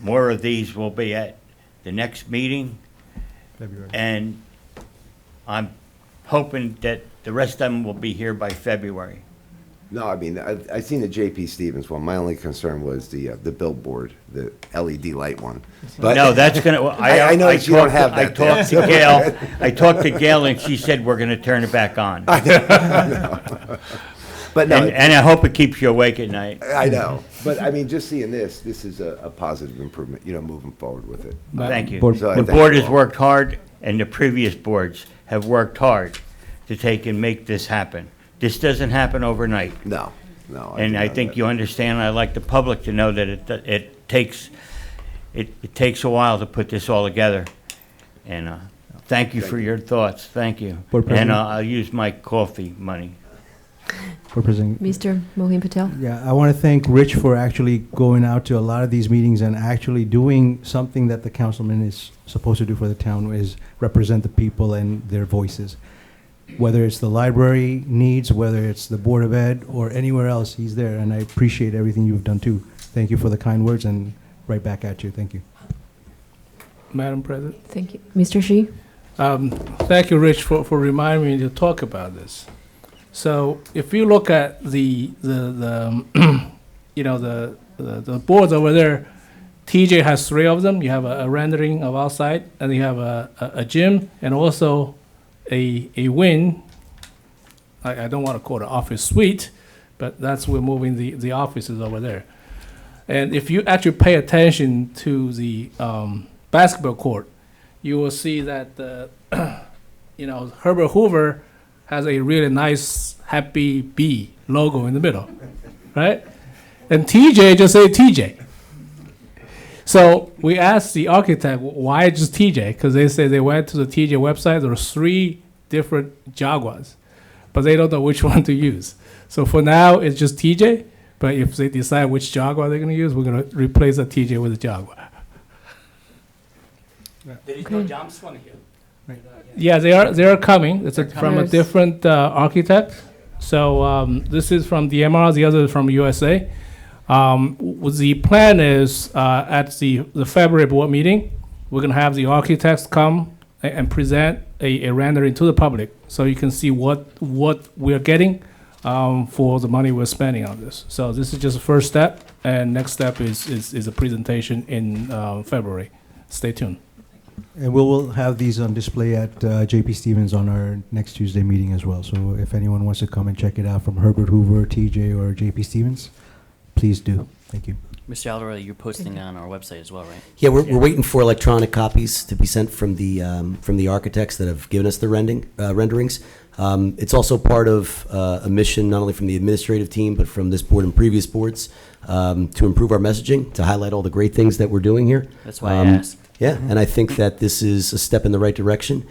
more of these will be at the next meeting. February. And I'm hoping that the rest of them will be here by February. No, I mean, I seen the J.P. Stevens one. My only concern was the billboard, the LED light one. But No, that's gonna, I know that you don't have I that talked to Gail, I talked to Gail and she said we're gonna turn it back on. but no, And I hope it keeps you awake at night. I know. But I mean, just seeing this is a positive improvement, moving forward with it. Thank you. Board- So I The thank board you has all. worked hard, and the previous boards have worked hard to take and make this happen. This doesn't happen overnight. No. And do I know think that. you understand, I'd like the public to know that it takes a while to put this all together. And thank you for your thoughts, thank you. Board And President. I'll use my coffee money. Board President, Mr. Mohin Patel? yeah, I want to thank Rich for actually going out to a lot of these meetings and actually doing something that the councilman is supposed to do for the town, is represent the people and their voices. Whether it's the library needs, whether it's the Board of Ed, or anywhere else, he's there, and I appreciate everything you've done too. Thank you for the kind words, and right back at you. Thank you. Madam President. Thank you. Mr. Shi? Thank you, Rich, for reminding me to talk about this. So if you look at the boards over there, TJ has 3 of them. You have a rendering of outside, and you have a gym, and also a wing. I don't want to call it an office suite, but that's we're moving the offices over there. And if you actually pay attention to the basketball court, you will see that Herbert Hoover has a really nice happy bee logo in the middle, right? And TJ just say TJ. So we asked the architect, why just TJ? Because they say they went to the TJ website, there are 3 different Jaguars, but they don't know which one to use. So for now, it's just TJ, but if they decide which Jaguar they're gonna use, we're gonna replace the TJ with a Jaguar. There is no Okay. jumps one here. Yeah, they are coming. It's from a Yes. different architect. So this is from DMR, the other is from USA. The plan is at the February board meeting, we're gonna have the architects come and present a rendering to the public, so you can see what we're getting for the money we're spending on this. So this is just the first step, and next step is a presentation in February. Stay tuned. And we will have these on display at JP Stevens on our next Tuesday meeting as well. So if anyone wants to come and check it out from Herbert Hoover, TJ, or JP Stevens, please do. Thank you. Mr. Alderelli, you're posting on our website as well, right? Yeah, we're waiting for electronic copies to be sent from the architects that have given us the renderings. It's also part of a mission not only from the administrative team but from this board and previous boards to improve our messaging, to highlight all the great things that we're doing here. That's why I asked. Yeah, and I think that this is a step in the right direction.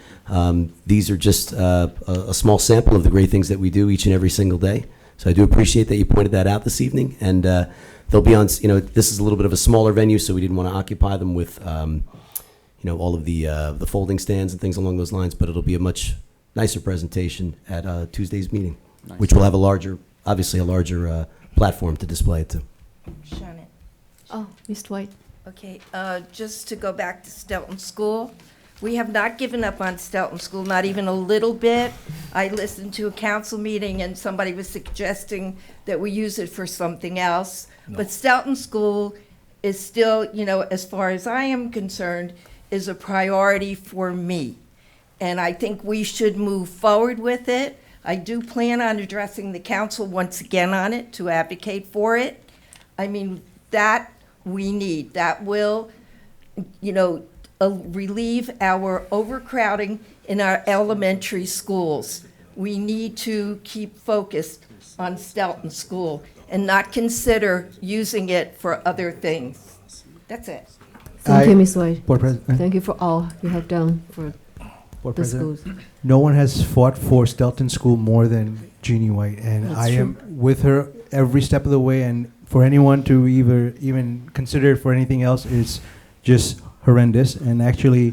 These are just a small sample of the great things that we do each and every single day. So I do appreciate that you pointed that out this evening, and they'll be on. This is a little bit of a smaller venue, so we didn't want to occupy them with, all of the folding stands and things along those lines. But it'll be a much nicer presentation at Tuesday's meeting, Nice. which will have a larger platform to display it to. Shannon. Oh, Ms. Dwight? Okay, just to go back to Stelton School, we have not given up on Stelton School, not even a little bit. I listened to a council meeting and somebody was suggesting that we use it for something else. But Stelton School is still, as far as I am concerned, is a priority for me. And I think we should move forward with it. I do plan on addressing the council once again on it to advocate for it. I mean, that we need. That will, relieve our overcrowding in our elementary schools. We need to keep focused on Stelton School and not consider using it for other things. That's it. Thank you, Ms. White. Board President. Thank you for all you have done for Board the President. schools. No one has fought for Stelton School more than Jeannie White, and That's I am true. with her every step of the way. And for anyone to even consider it for anything else is just horrendous. And actually,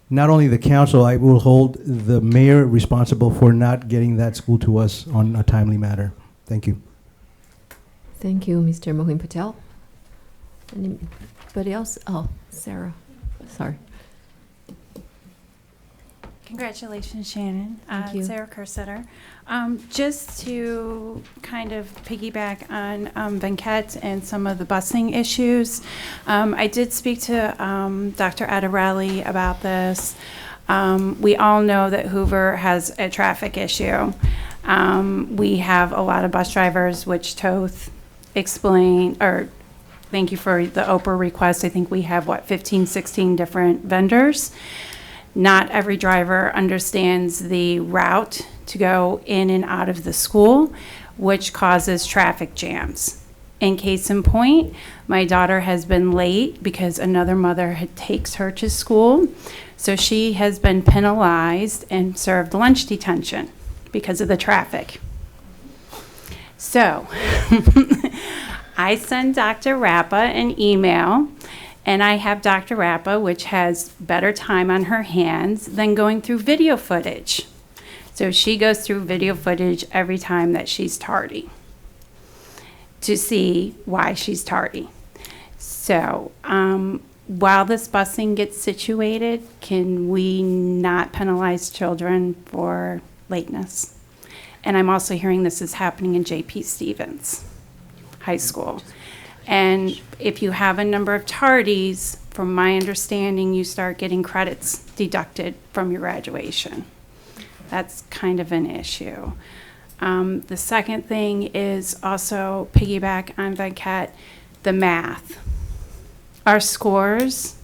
not only the council, I will hold the mayor responsible for not getting that school to us on a timely matter. Thank you. Thank you, Mr. Mohin Patel. Anybody else? Oh, Sarah. Sorry. Congratulations, Shannon. Thank you. Sarah Kersetter. Just to kind of piggyback on Venkat and some of the busing issues, I did speak to Dr. Adarelli about this. We all know that Hoover has a traffic issue. We have a lot of bus drivers, which Toth explained, or thank you for the Oprah request. I think we have, 15, 16 different vendors. Not every driver understands the route to go in and out of the school, which causes traffic jams. In case in point, my daughter has been late because another mother takes her to school. So she has been penalized and served lunch detention because of the traffic. So I send Dr. Rappa an email, and I have Dr. Rappa, which has better time on her hands than going through video footage. So she goes through video footage every time that she's tardy to see why she's tardy. So while this busing gets situated, can we not penalize children for lateness? And I'm also hearing this is happening in J.P. Stevens High School. And if you have a number of tardies, from my understanding, you start getting credits deducted from your graduation. That's kind of an issue. The second thing is also piggyback on Venkat, the math. Our scores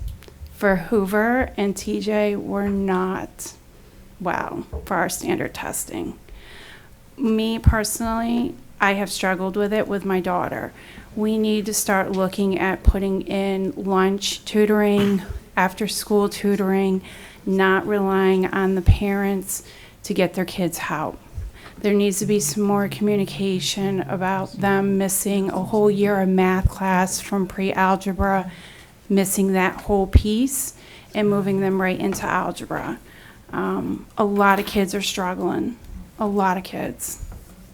for Hoover and TJ were not well for our standard testing. Me personally, I have struggled with it with my daughter. We need to start looking at putting in lunch tutoring, after school tutoring, not relying on the parents to get their kids help. There needs to be some more communication about them missing a whole year of math class from pre-algebra, missing that whole piece, and moving them right into algebra. A lot of kids are struggling, a lot of kids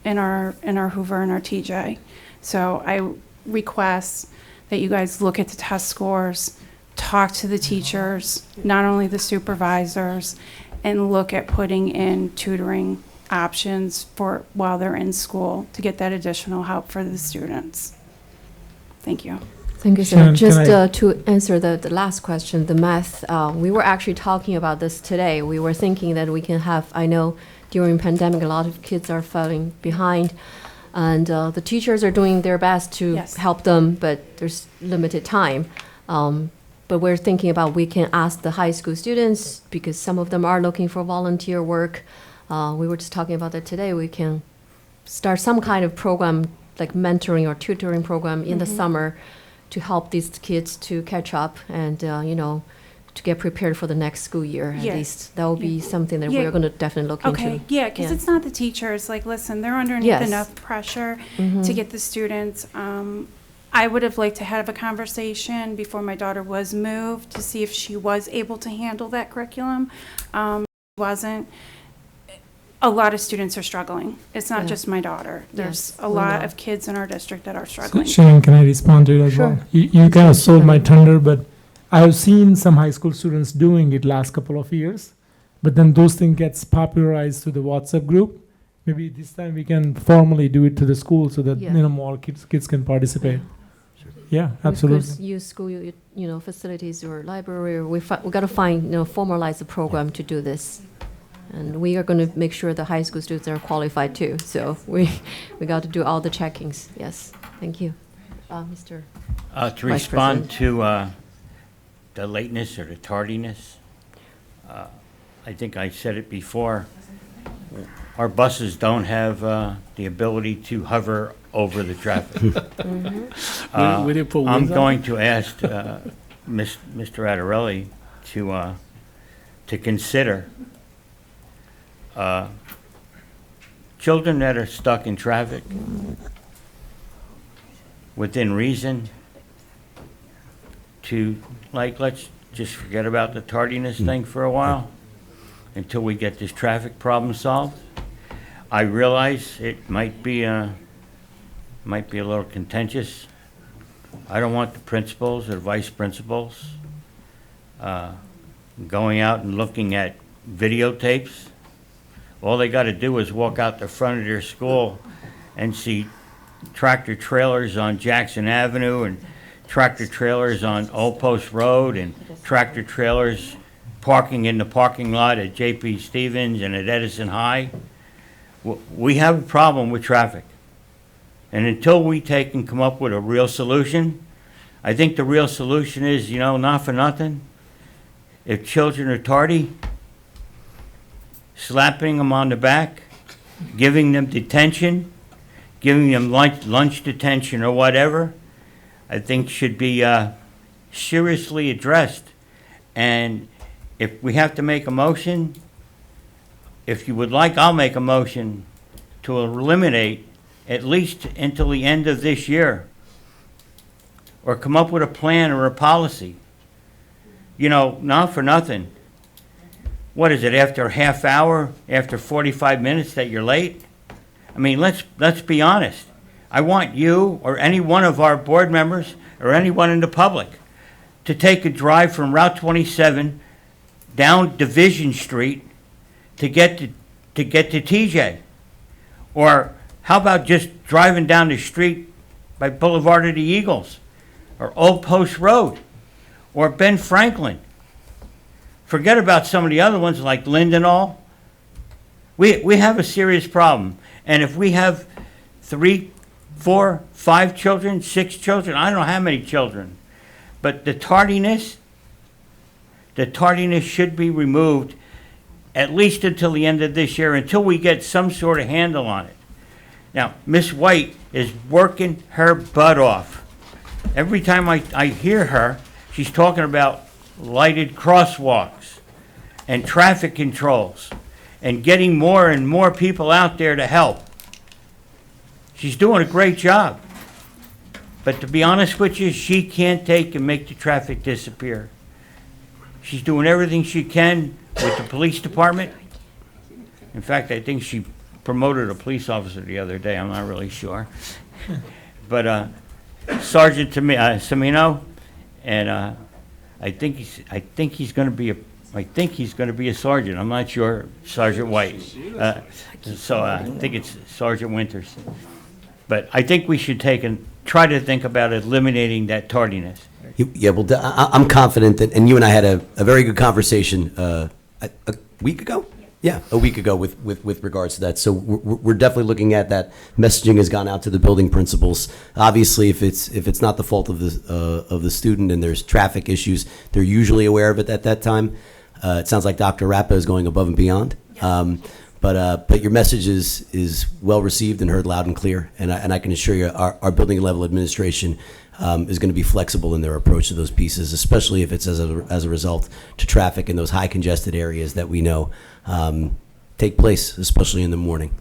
in our Hoover and our TJ. So I request that you guys look at the test scores, talk to the teachers, not only the supervisors, and look at putting in tutoring options for while they're in school to get that additional help for the students. Thank you. Thank you, sir. Shannon, Just can I- to answer the last question, the math, we were actually talking about this today. We were thinking that we can have, I know during pandemic, a lot of kids are falling behind, and the teachers are doing their best to Yes. help them, but there's limited time. But we're thinking about we can ask the high school students, because some of them are looking for volunteer work. We were just talking about that today. We can start some kind of program, like mentoring or tutoring program in the summer, to help these kids to catch up and, to get prepared for the next school year. At Yeah. least that will be something that Yeah. we're going to definitely look into. Okay, yeah, because it's not the teachers, like, listen, they're underneath Yes. enough pressure Mhm. to get the students. I would have liked to have a conversation before my daughter was moved to see if she was able to handle that curriculum. Wasn't. A lot of students are struggling. It's not Yeah. just my daughter. There's Yes, a we lot know. of kids in our district that are So, struggling. Shannon, can I respond to it as Sure. well? You kind of stole my thunder, but I've seen some high school students doing it last couple of years, but then those things gets popularized to the WhatsApp group. Maybe this time we can formally do it to the school so that Yeah. more kids can participate. Yeah, We could absolutely. use school, facilities or library, or we got to find, formalize the program to do this. And we are going to make sure the high school students are qualified too. So we got to do all the checkings. Yes, thank you. Mr. To Vice respond President. to the lateness or the tardiness, I think I said it before, our buses don't have the ability to hover over the traffic. Will you put I'm wheels on going it? to ask Mr. Adarelli to consider children that are stuck in traffic within reason to, let's just forget about the tardiness thing for a while until we get this traffic problem solved. I realize it might be a little contentious. I don't want the principals or vice principals going out and looking at videotapes. All they gotta do is walk out the front of their school and see tractor trailers on Jackson Avenue and tractor trailers on Old Post Road and tractor trailers parking in the parking lot at J.P. Stevens and at Edison High. We have a problem with traffic. And until we take and come up with a real solution, I think the real solution is, you know, not for nothing, if children are tardy, slapping them on the back, giving them detention, giving them lunch detention or whatever, I think should be seriously addressed. And if we have to make a motion, if you would like, I'll make a motion to eliminate at least until the end of this year, or come up with a plan or a policy. You know, not for nothing. What is it, after a half hour, after 45 minutes that you're late? I mean, let's be honest. I want you or any one of our board members or anyone in the public to take a drive from Route 27 down Division Street to get to TJ. Or how about just driving down the street by Boulevard of the Eagles or Old Post Road or Ben Franklin? Forget about some of the other ones like Lindenall. We have a serious problem. And if we have 3, 4, 5 children, 6 children, I don't know how many children, but the tardiness should be removed at least until the end of this year, until we get some sort of handle on it. Now, Miss White is working her butt off. Every time I hear her, she's talking about lighted crosswalks and traffic controls and getting more and more people out there to help. She's doing a great job. But to be honest with you, she can't take and make the traffic disappear. She's doing everything she can with the police department. In fact, I think she promoted a police officer the other day. I'm not really sure. But Sergeant Semino, and I think he's going to be a sergeant. I'm not sure, Sergeant White. So I think it's Sergeant Winters. But I think we should try to think about eliminating that tardiness. Yeah, well, I'm confident that, and you and I had a very good conversation a week ago? Yeah, a week ago with regards to that. So we're definitely looking at that. Messaging has gone out to the building principals. Obviously, if it's not the fault of the student and there's traffic issues, they're usually aware of it at that time. It sounds like Dr. Rappa is going above and beyond. But your message is well received and heard loud and clear. And I can assure you, our building level administration is going to be flexible in their approach to those pieces, especially if it's as a result to traffic in those high congested areas that we know take place, especially in the morning.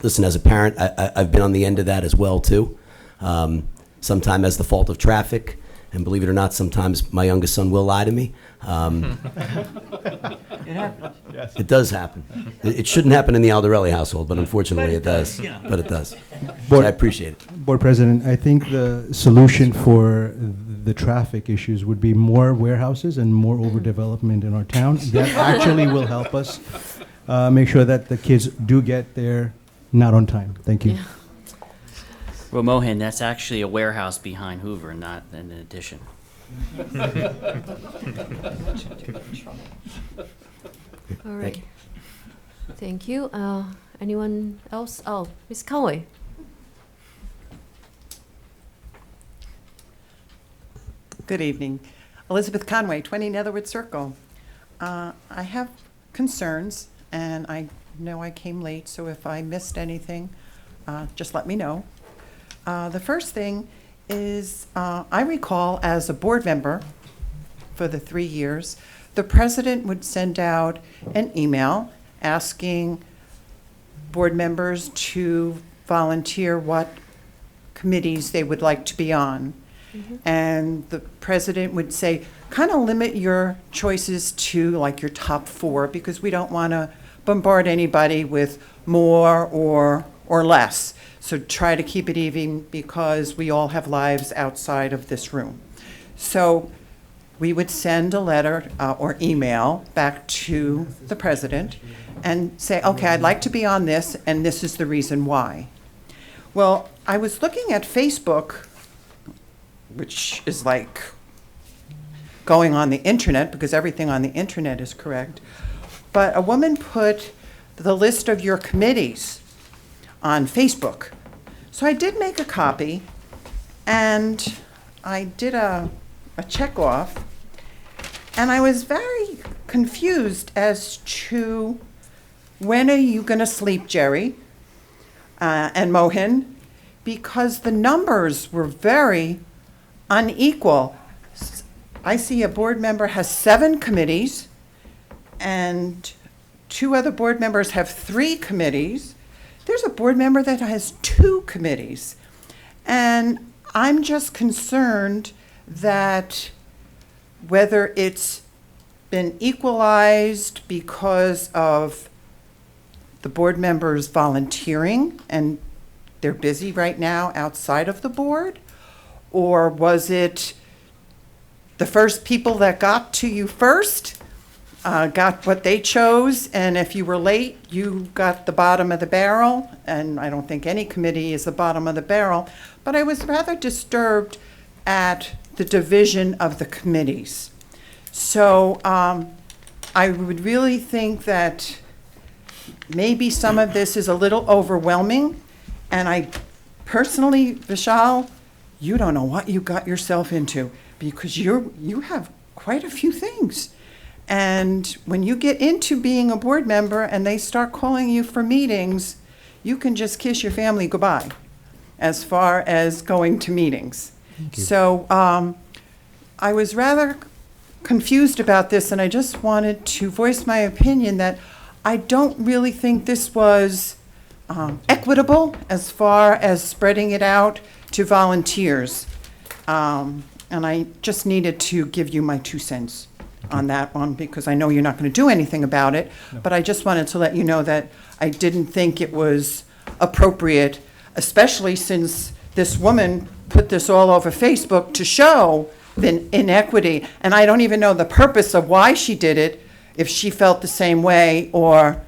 Listen, as a parent, I've been on the end of that as well too. Sometimes as the fault of traffic, and believe it or not, sometimes my youngest son will lie to me. It happens. Yes. It does happen. It shouldn't happen in the Aldarelli household, but unfortunately it does. But it does. So I appreciate it. Board President, I think the solution for the traffic issues would be more warehouses and more overdevelopment in our town. That actually will help us make sure that the kids do get there not on time. Thank you. Yeah. Well, Mohan, that's actually a warehouse behind Hoover, not an addition. All right. Thank you. Anyone else? Oh, Ms. Conway. Good evening. Elizabeth Conway, 20 Netherwood Circle. I have concerns, and I know I came late, so if I missed anything, just let me know. The first thing is, I recall as a board member for the 3 years, the president would send out an email asking board members to volunteer what committees they would like to be on. Mm-hmm. And the president would say, kind of limit your choices to like your top 4, because we don't want to bombard anybody with more or less. So try to keep it even, because we all have lives outside of this room. So we would send a letter or email back to the president and say, okay, I'd like to be on this, and this is the reason why. Well, I was looking at Facebook, which is like going on the internet, because everything on the internet is correct, but a woman put the list of your committees on Facebook. So I did make a copy, and I did a check off, and I was very confused as to when are you going to sleep, Jerry and Mohin, because the numbers were very unequal. I see a board member has 7 committees, and 2 other board members have 3 committees. There's a board member that has 2 committees. And I'm just concerned that whether it's been equalized because of the board members volunteering and they're busy right now outside of the board, or was it the first people that got to you first got what they chose, and if you were late, you got the bottom of the barrel, and I don't think any committee is the bottom of the barrel, but I was rather disturbed at the division of the committees. So I would really think that maybe some of this is a little overwhelming, and I personally, Vishal, you don't know what you got yourself into, because you have quite a few things. And when you get into being a board member and they start calling you for meetings, you can just kiss your family goodbye as far as going to meetings. So I was rather confused about this, and I just wanted to voice my opinion that I don't really think this was equitable as far as spreading it out to volunteers. And I just needed to give you my 2 cents on that one, because I know you're not going to do anything about it, but I just wanted to let you know that I didn't think it was appropriate, especially since this woman put this all over Facebook to show the inequity, and I don't even know the purpose of why she did it, if she felt the same way, or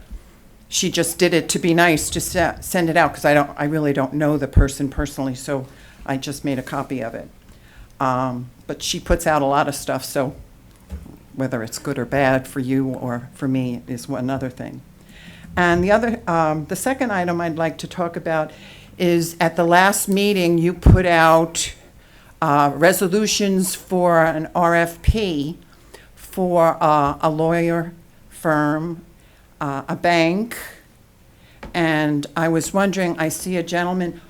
she just did it to be nice to send it out, because I really don't know the person personally, so I just made a copy of it. But she puts out a lot of stuff, so whether it's good or bad for you or for me is one other thing. And the second item I'd like to talk about is, at the last meeting, you put out resolutions for an RFP for a lawyer firm, a bank, and I was wondering, I see a gentleman,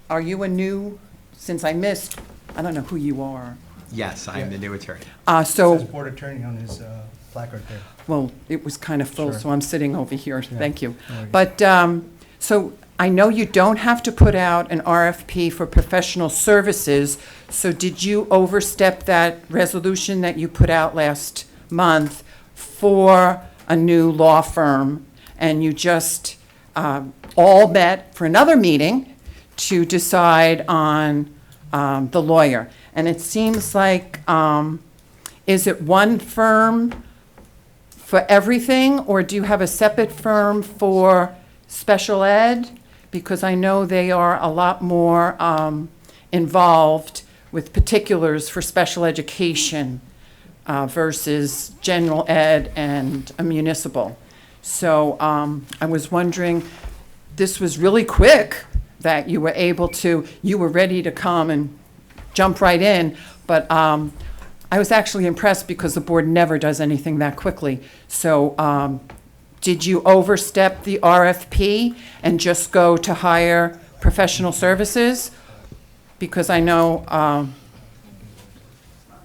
are you a new, since I missed, I don't know who you are. Yes, I am the new attorney. It says board attorney on his placard there. Well, it was kind of full, Sure. so I'm sitting over here. Yeah, Thank you. no worries. But, so I know you don't have to put out an RFP for professional services, so did you overstep that resolution that you put out last month for a new law firm, and you just all met for another meeting to decide on the lawyer? And it seems like, is it one firm for everything, or do you have a separate firm for special ed? Because I know they are a lot more involved with particulars for special education versus general ed and a municipal. So I was wondering, this was really quick that you were able to, you were ready to come and jump right in, but I was actually impressed because the board never does anything that quickly. So did you overstep the RFP and just go to hire professional services? Because I know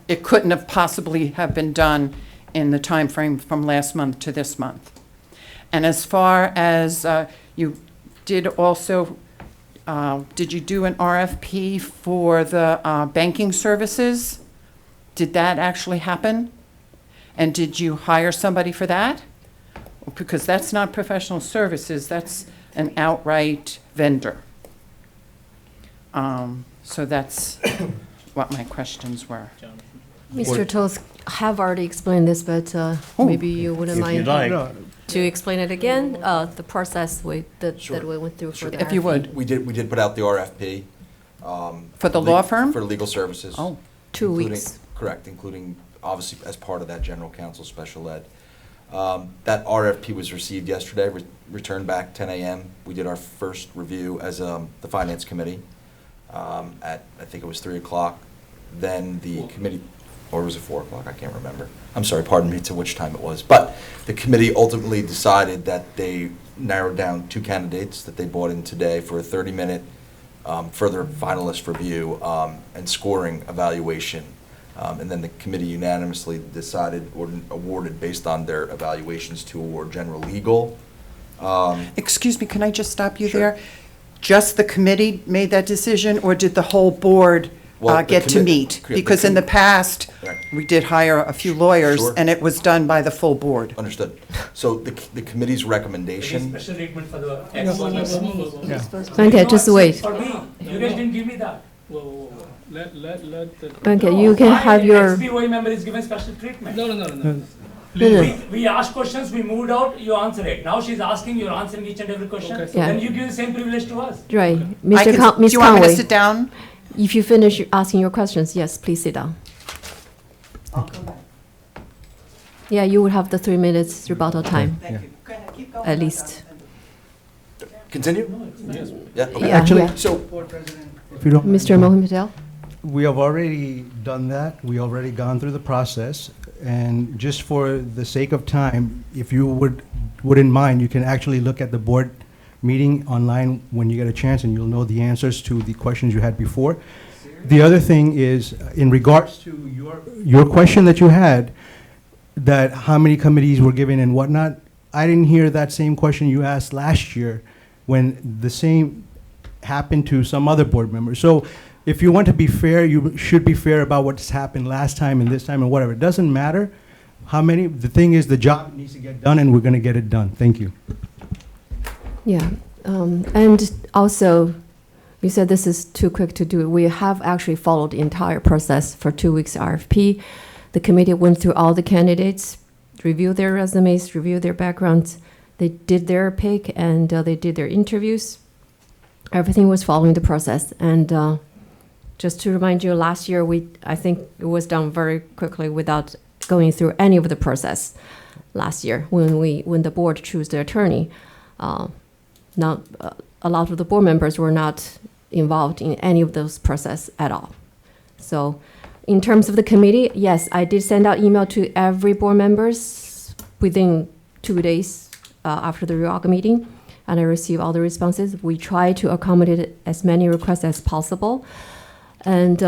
it couldn't have possibly have been done in the time frame from last month to this month. And as far as you did also, did you do an RFP for the banking services? Did that actually happen? And did you hire somebody for that? Because that's not professional services, that's an outright vendor. So that's what my questions were. Mr. Toth have already explained this, but maybe you wouldn't If mind you'd like. to explain it again, the process that Sure. we went through for the If you RFP. would. We did put out the RFP. For the law firm? For legal services. Oh. 2 including- weeks. Correct, including, obviously, as part of that general counsel special ed. That RFP was received yesterday, returned back 10 a.m. We did our first review as the Finance Committee at, I think it was 3 o'clock. Then the committee, or was it 4 o'clock? I can't remember. I'm sorry, pardon me, to which time it was. But the committee ultimately decided that they narrowed down 2 candidates that they brought in today for a 30-minute further finalist review and scoring evaluation. And then the committee unanimously decided or awarded based on their evaluations to award general legal. Excuse me, can I just stop you Sure. there? Just the committee made that decision, or did the whole board Well, the get to commi- meet? the Because in the past, Right. we did hire a few lawyers, Sure. and it was done by the full board. Understood. So the committee's recommendation, Special treatment for the Okay, just wait. For me, you guys didn't give me that. Okay, you can have your, Ex-BOE member is given special treatment. No. No, no. We asked questions, we moved out, you answer it. Now she's asking, you're answering each and every question. Yeah. Then you give the same privilege to us. Right. I Mr. can- Ms. Do you want me to Conway, sit down? if you finish asking your questions, yes, please sit down. Yeah, you would have the 3 minutes rebuttal time, Thank you. Go ahead, keep going. at least. continue? Yeah, okay. Yeah, Actually, yeah. So, If you don't. Mr. Mohan Patel? We have already done that. We already gone through the process. And just for the sake of time, if you wouldn't mind, you can actually look at the board meeting online when you get a chance, and you'll know the answers to the questions you had before. The other thing is, in regards to your question that you had, that how many committees were given and whatnot, I didn't hear that same question you asked last year when the same happened to some other board members. So if you want to be fair, you should be fair about what's happened last time and this time and whatever. It doesn't matter how many. The thing is, the job needs to get done, and we're going to get it done. Thank you. Yeah, and also, you said this is too quick to do. We have actually followed the entire process for 2 weeks RFP. The committee went through all the candidates, reviewed their resumes, reviewed their backgrounds. They did their pick, and they did their interviews. Everything was following the process. And just to remind you, last year, I think it was done very quickly without going through any of the process last year when the board chose the attorney. A lot of the board members were not involved in any of those process at all. So in terms of the committee, yes, I did send out email to every board members within 2 days after the reorg meeting, and I received all the responses. We try to accommodate as many requests as possible, and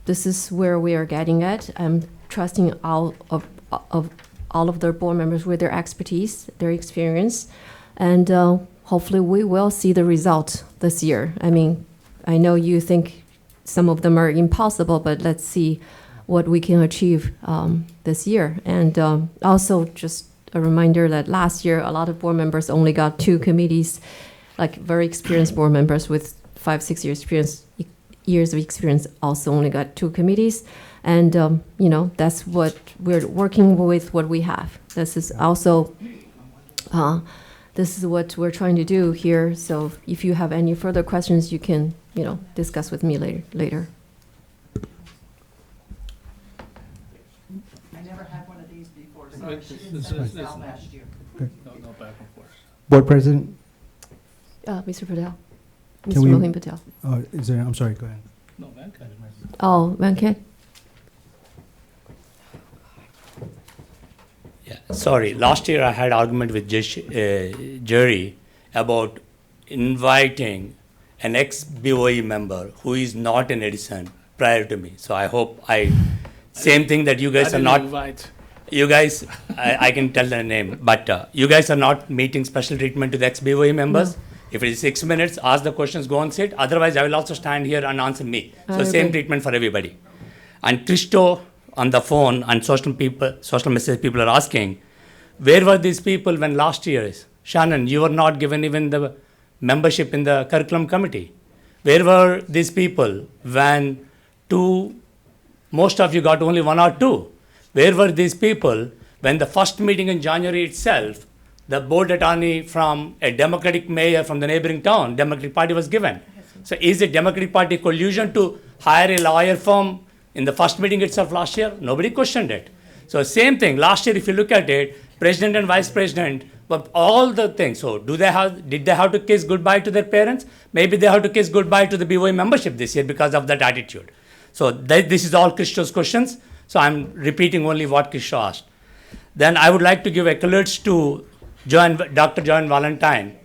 this is where we are getting at. I'm trusting all of the board members with their expertise, their experience, and hopefully we will see the result this year. I mean, I know you think some of them are impossible, but let's see what we can achieve this year. And also just a reminder that last year, a lot of board members only got 2 committees, like very experienced board members with 5-6 years of experience also only got 2 committees. And, that's what we're working with, what we have. This is also, this is what we're trying to do here. So if you have any further questions, you can, discuss with me later. I never had one of these before, so she didn't send us out last year. No back and forth. Board President, Mr. Patel? Can Mr. we- Mohan Patel? is there, I'm sorry, go ahead. No, man, can I- Oh, Venkat? Yeah, Sorry, last year I had argument with jury about inviting an ex-BOE member who is not an Edison prior to me. So I hope same thing that you guys are not. You guys, I can tell the name, but you guys are not meeting special treatment to the ex-BOE members. No. If it is 6 minutes, ask the questions, go and sit. Otherwise, I will also stand here and answer me. So same agree. treatment for everybody. And Tristo on the phone and social message people are asking, where were these people when last year is? Shannon, you were not given even the membership in the curriculum committee. Where were these people when 2 Most of you got only 1 or 2. Where were these people when the first meeting in January itself, the board attorney from a Democratic mayor from the neighboring town, Democratic Party was given? So is it Democratic Party collusion to hire a lawyer firm in the first meeting itself last year? Nobody questioned it. So same thing, last year if you look at it, president and vice president, but all the things, so did they have to kiss goodbye to their parents? Maybe they have to kiss goodbye to the BOE membership this year because of that attitude. So this is all Krishna's questions. So I'm repeating only what Krishna asked. Then I would like to give accolades to Dr. Joan Valentine,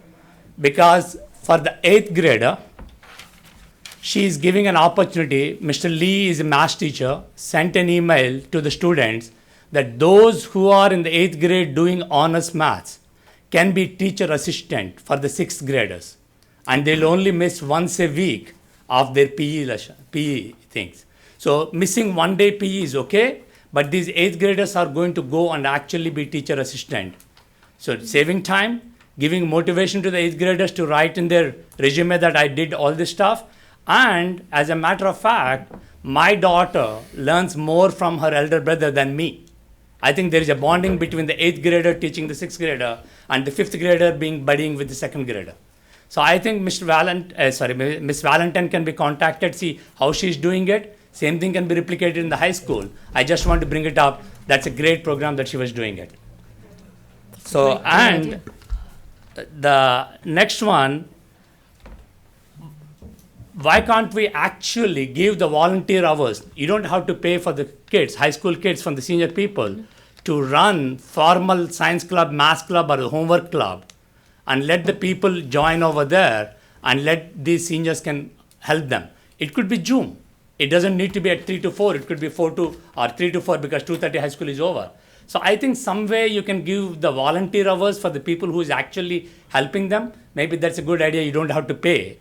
because for the 8th grader, she is giving an opportunity. Mr. Lee is a math teacher, sent an email to the students that those who are in the 8th grade doing honors maths can be teacher assistant for the 6th graders. And they'll only miss once a week of their PE things. So missing 1 day PE is okay, but these 8th graders are going to go and actually be teacher assistant. So saving time, giving motivation to the 8th graders to write in their resume that I did all this stuff. And as a matter of fact, my daughter learns more from her elder brother than me. I think there is a bonding between the 8th grader teaching the 6th grader and the 5th grader being buddying with the 2nd grader. So I think Miss Valentine can be contacted, see how she's doing it. Same thing can be replicated in the high school. I just want to bring it up. That's a great program that she was doing it. So, and the next one, why can't we actually give the volunteer hours? You don't have to pay for the kids, high school kids from the senior people to run formal science club, math club or homework club, and let the people join over there and let these seniors can help them. It could be Zoom. It doesn't need to be at 3 to 4. It could be 4 to or 3 to 4 because 2:30 high school is over. So I think some way you can give the volunteer hours for the people who is actually helping them. Maybe that's a good idea. You don't have to pay.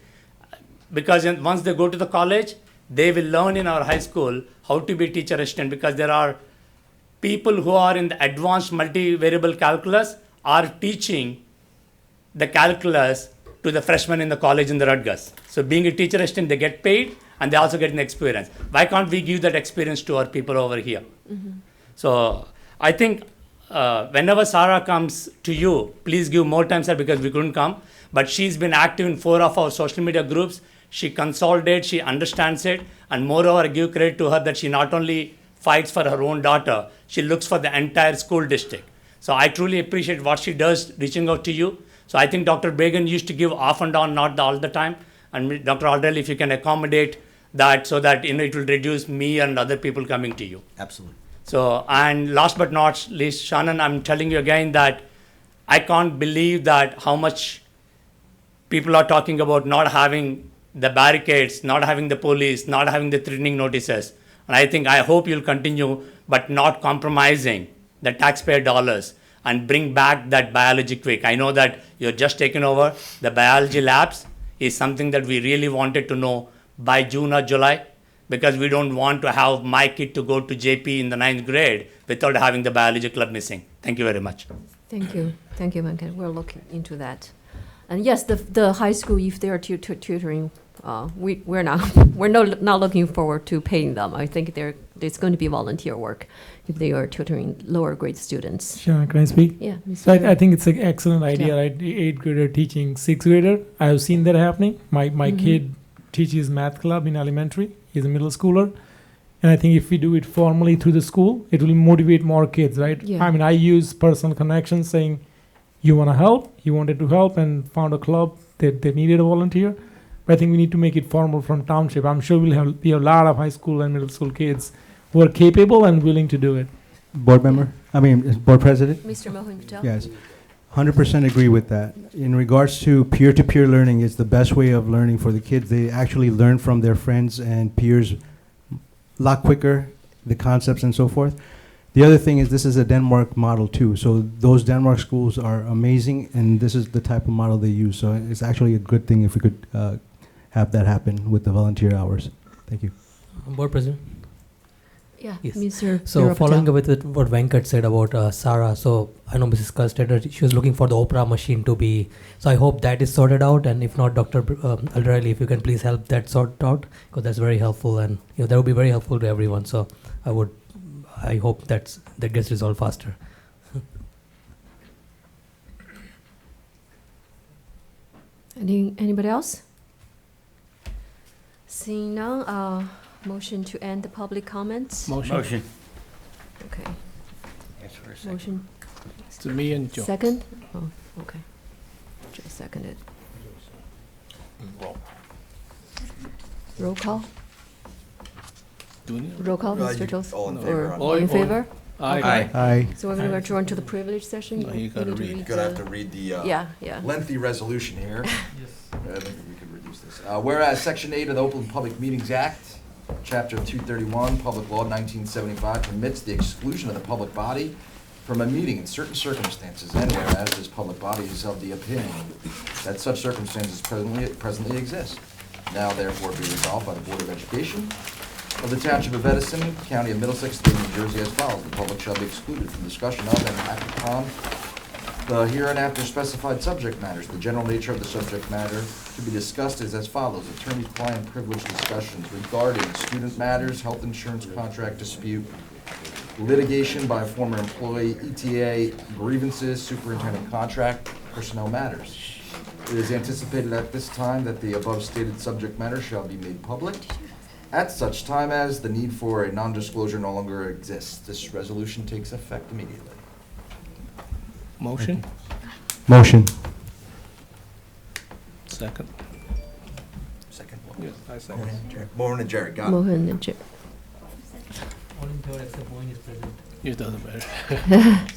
Because once they go to the college, they will learn in our high school how to be teacher assistant, because there are people who are in the advanced multivariable calculus are teaching the calculus to the freshmen in the college in the Rutgers. So being a teacher assistant, they get paid and they also get an experience. Why can't we give that experience to our people over here? Mm-hmm. So I think whenever Sarah comes to you, please give more time, sir, because we couldn't come. But she's been active in 4 of our social media groups. She consolidates, she understands it, and moreover, I give credit to her that she not only fights for her own daughter, she looks for the entire school district. So I truly appreciate what she does, reaching out to you. So I think Dr. Bagan used to give off and on, not all the time. And Dr. Aldrell, if you can accommodate that so that it will reduce me and other people coming to you. Absolutely. So, and last but not least, Shannon, I'm telling you again that I can't believe that how much people are talking about not having the barricades, not having the police, not having the threatening notices. And I hope you'll continue, but not compromising the taxpayer dollars and bring back that biology quick. I know that you're just taken over. The biology labs is something that we really wanted to know by June or July, because we don't want to have my kid to go to JP in the 9th grade without having the biology club missing. Thank you very much. Thank you. Thank you, Venkat. We're looking into that. And yes, the high school, if they are tutoring, we're not looking forward to paying them. I think it's going to be volunteer work if they are tutoring lower grade students. Sure, can I speak? Yeah. So I think it's an excellent idea, right? 8th grader teaching 6th grader. I have seen that happening. My kid teaches math club in elementary. He's a middle schooler. And I think if we do it formally through the school, it will motivate more kids, right? Yeah. I mean, I use personal connections saying, you want to help, you wanted to help and found a club that they needed a volunteer. But I think we need to make it formal from township. I'm sure we have a lot of high school and middle school kids who are capable and willing to do it. Board president? Mr. Mohan Patel? Yes, 100% agree with that. In regards to peer-to-peer learning, is the best way of learning for the kids. They actually learn from their friends and peers a lot quicker, the concepts and so forth. The other thing is this is a Denmark model too. So those Denmark schools are amazing, and this is the type of model they use. So it's actually a good thing if we could have that happen with the volunteer hours. Thank you. Board President. Yeah, Yes. Mr. So Viral following Patel. up with what Venkat said about Sarah, so I know Mrs. Custard, she was looking for the Oprah machine to be, so I hope that is sorted out, and if not, Dr. Aldarelli, if you can please help that sort out, because that's very helpful, and that would be very helpful to everyone, so I hope that gets resolved faster. Anybody else? Seeing none, motion to end the public comments? Motion. Okay, Yes, for a second. motion. To me and Joe. Second? Oh, okay. Joe seconded. Roll call? Do we need- Roll call, Mr. Toth? all in Or favor on all in favor? Aye. Aye. Aye. So we're gonna adjourn to the privilege session? No, you gotta need to read. Gonna have the- to read the Yeah. lengthy resolution here. I think we could reduce this. Whereas Section 8 of the Open Public Meetings Act, Chapter 231, Public Law 1975 permits the exclusion of the public body from a meeting in certain circumstances, and whereas this public body is of the opinion that such circumstances presently exist. Now therefore be resolved by the Board of Education of the Township of Edison, County of Middlesex, State of New Jersey as follows. The public shall be excluded from discussion of and act upon the hereinafter specified subject matters. The general nature of the subject matter to be discussed is as follows. Attorney-client privilege discussions regarding student matters, health insurance contract dispute, litigation by a former employee, ETA, grievances, superintendent contract, personnel matters. It is anticipated at this time that the above stated subject matter shall be made public at such time as the need for a non-disclosure no longer exists. This resolution takes effect immediately. Motion? Motion. Second? Second. Yes, I second. Mohan and Jerry, got it. Mohan and Chip. All in favor except Mohan is present. It doesn't matter.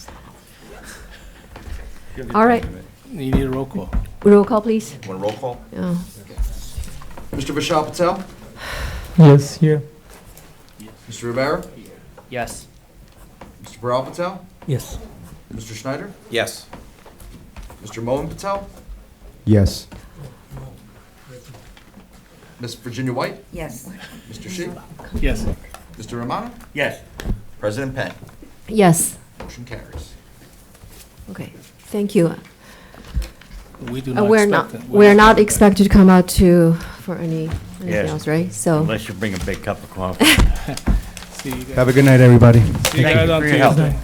All right, You need a roll call. roll call, please. Want a roll call? Yeah. Mr. Vishal Patel? Yes, here. Mr. Rivera? Yes. Mr. Paral Patel? Yes. Mr. Schneider? Yes. Mr. Mohan Patel? Yes. Miss Virginia White? Yes. Mr. Shi? Yes. Mr. Romano? Yes. President Penn? Yes, Motion carries. okay, thank you. We do not We're expect not, it. we're not expected to come out for anything Yes. else, right? So, Unless you bring a big cup of coffee. See you guys. Have a good night, everybody. See you Thank guys you on for your help. Tuesday.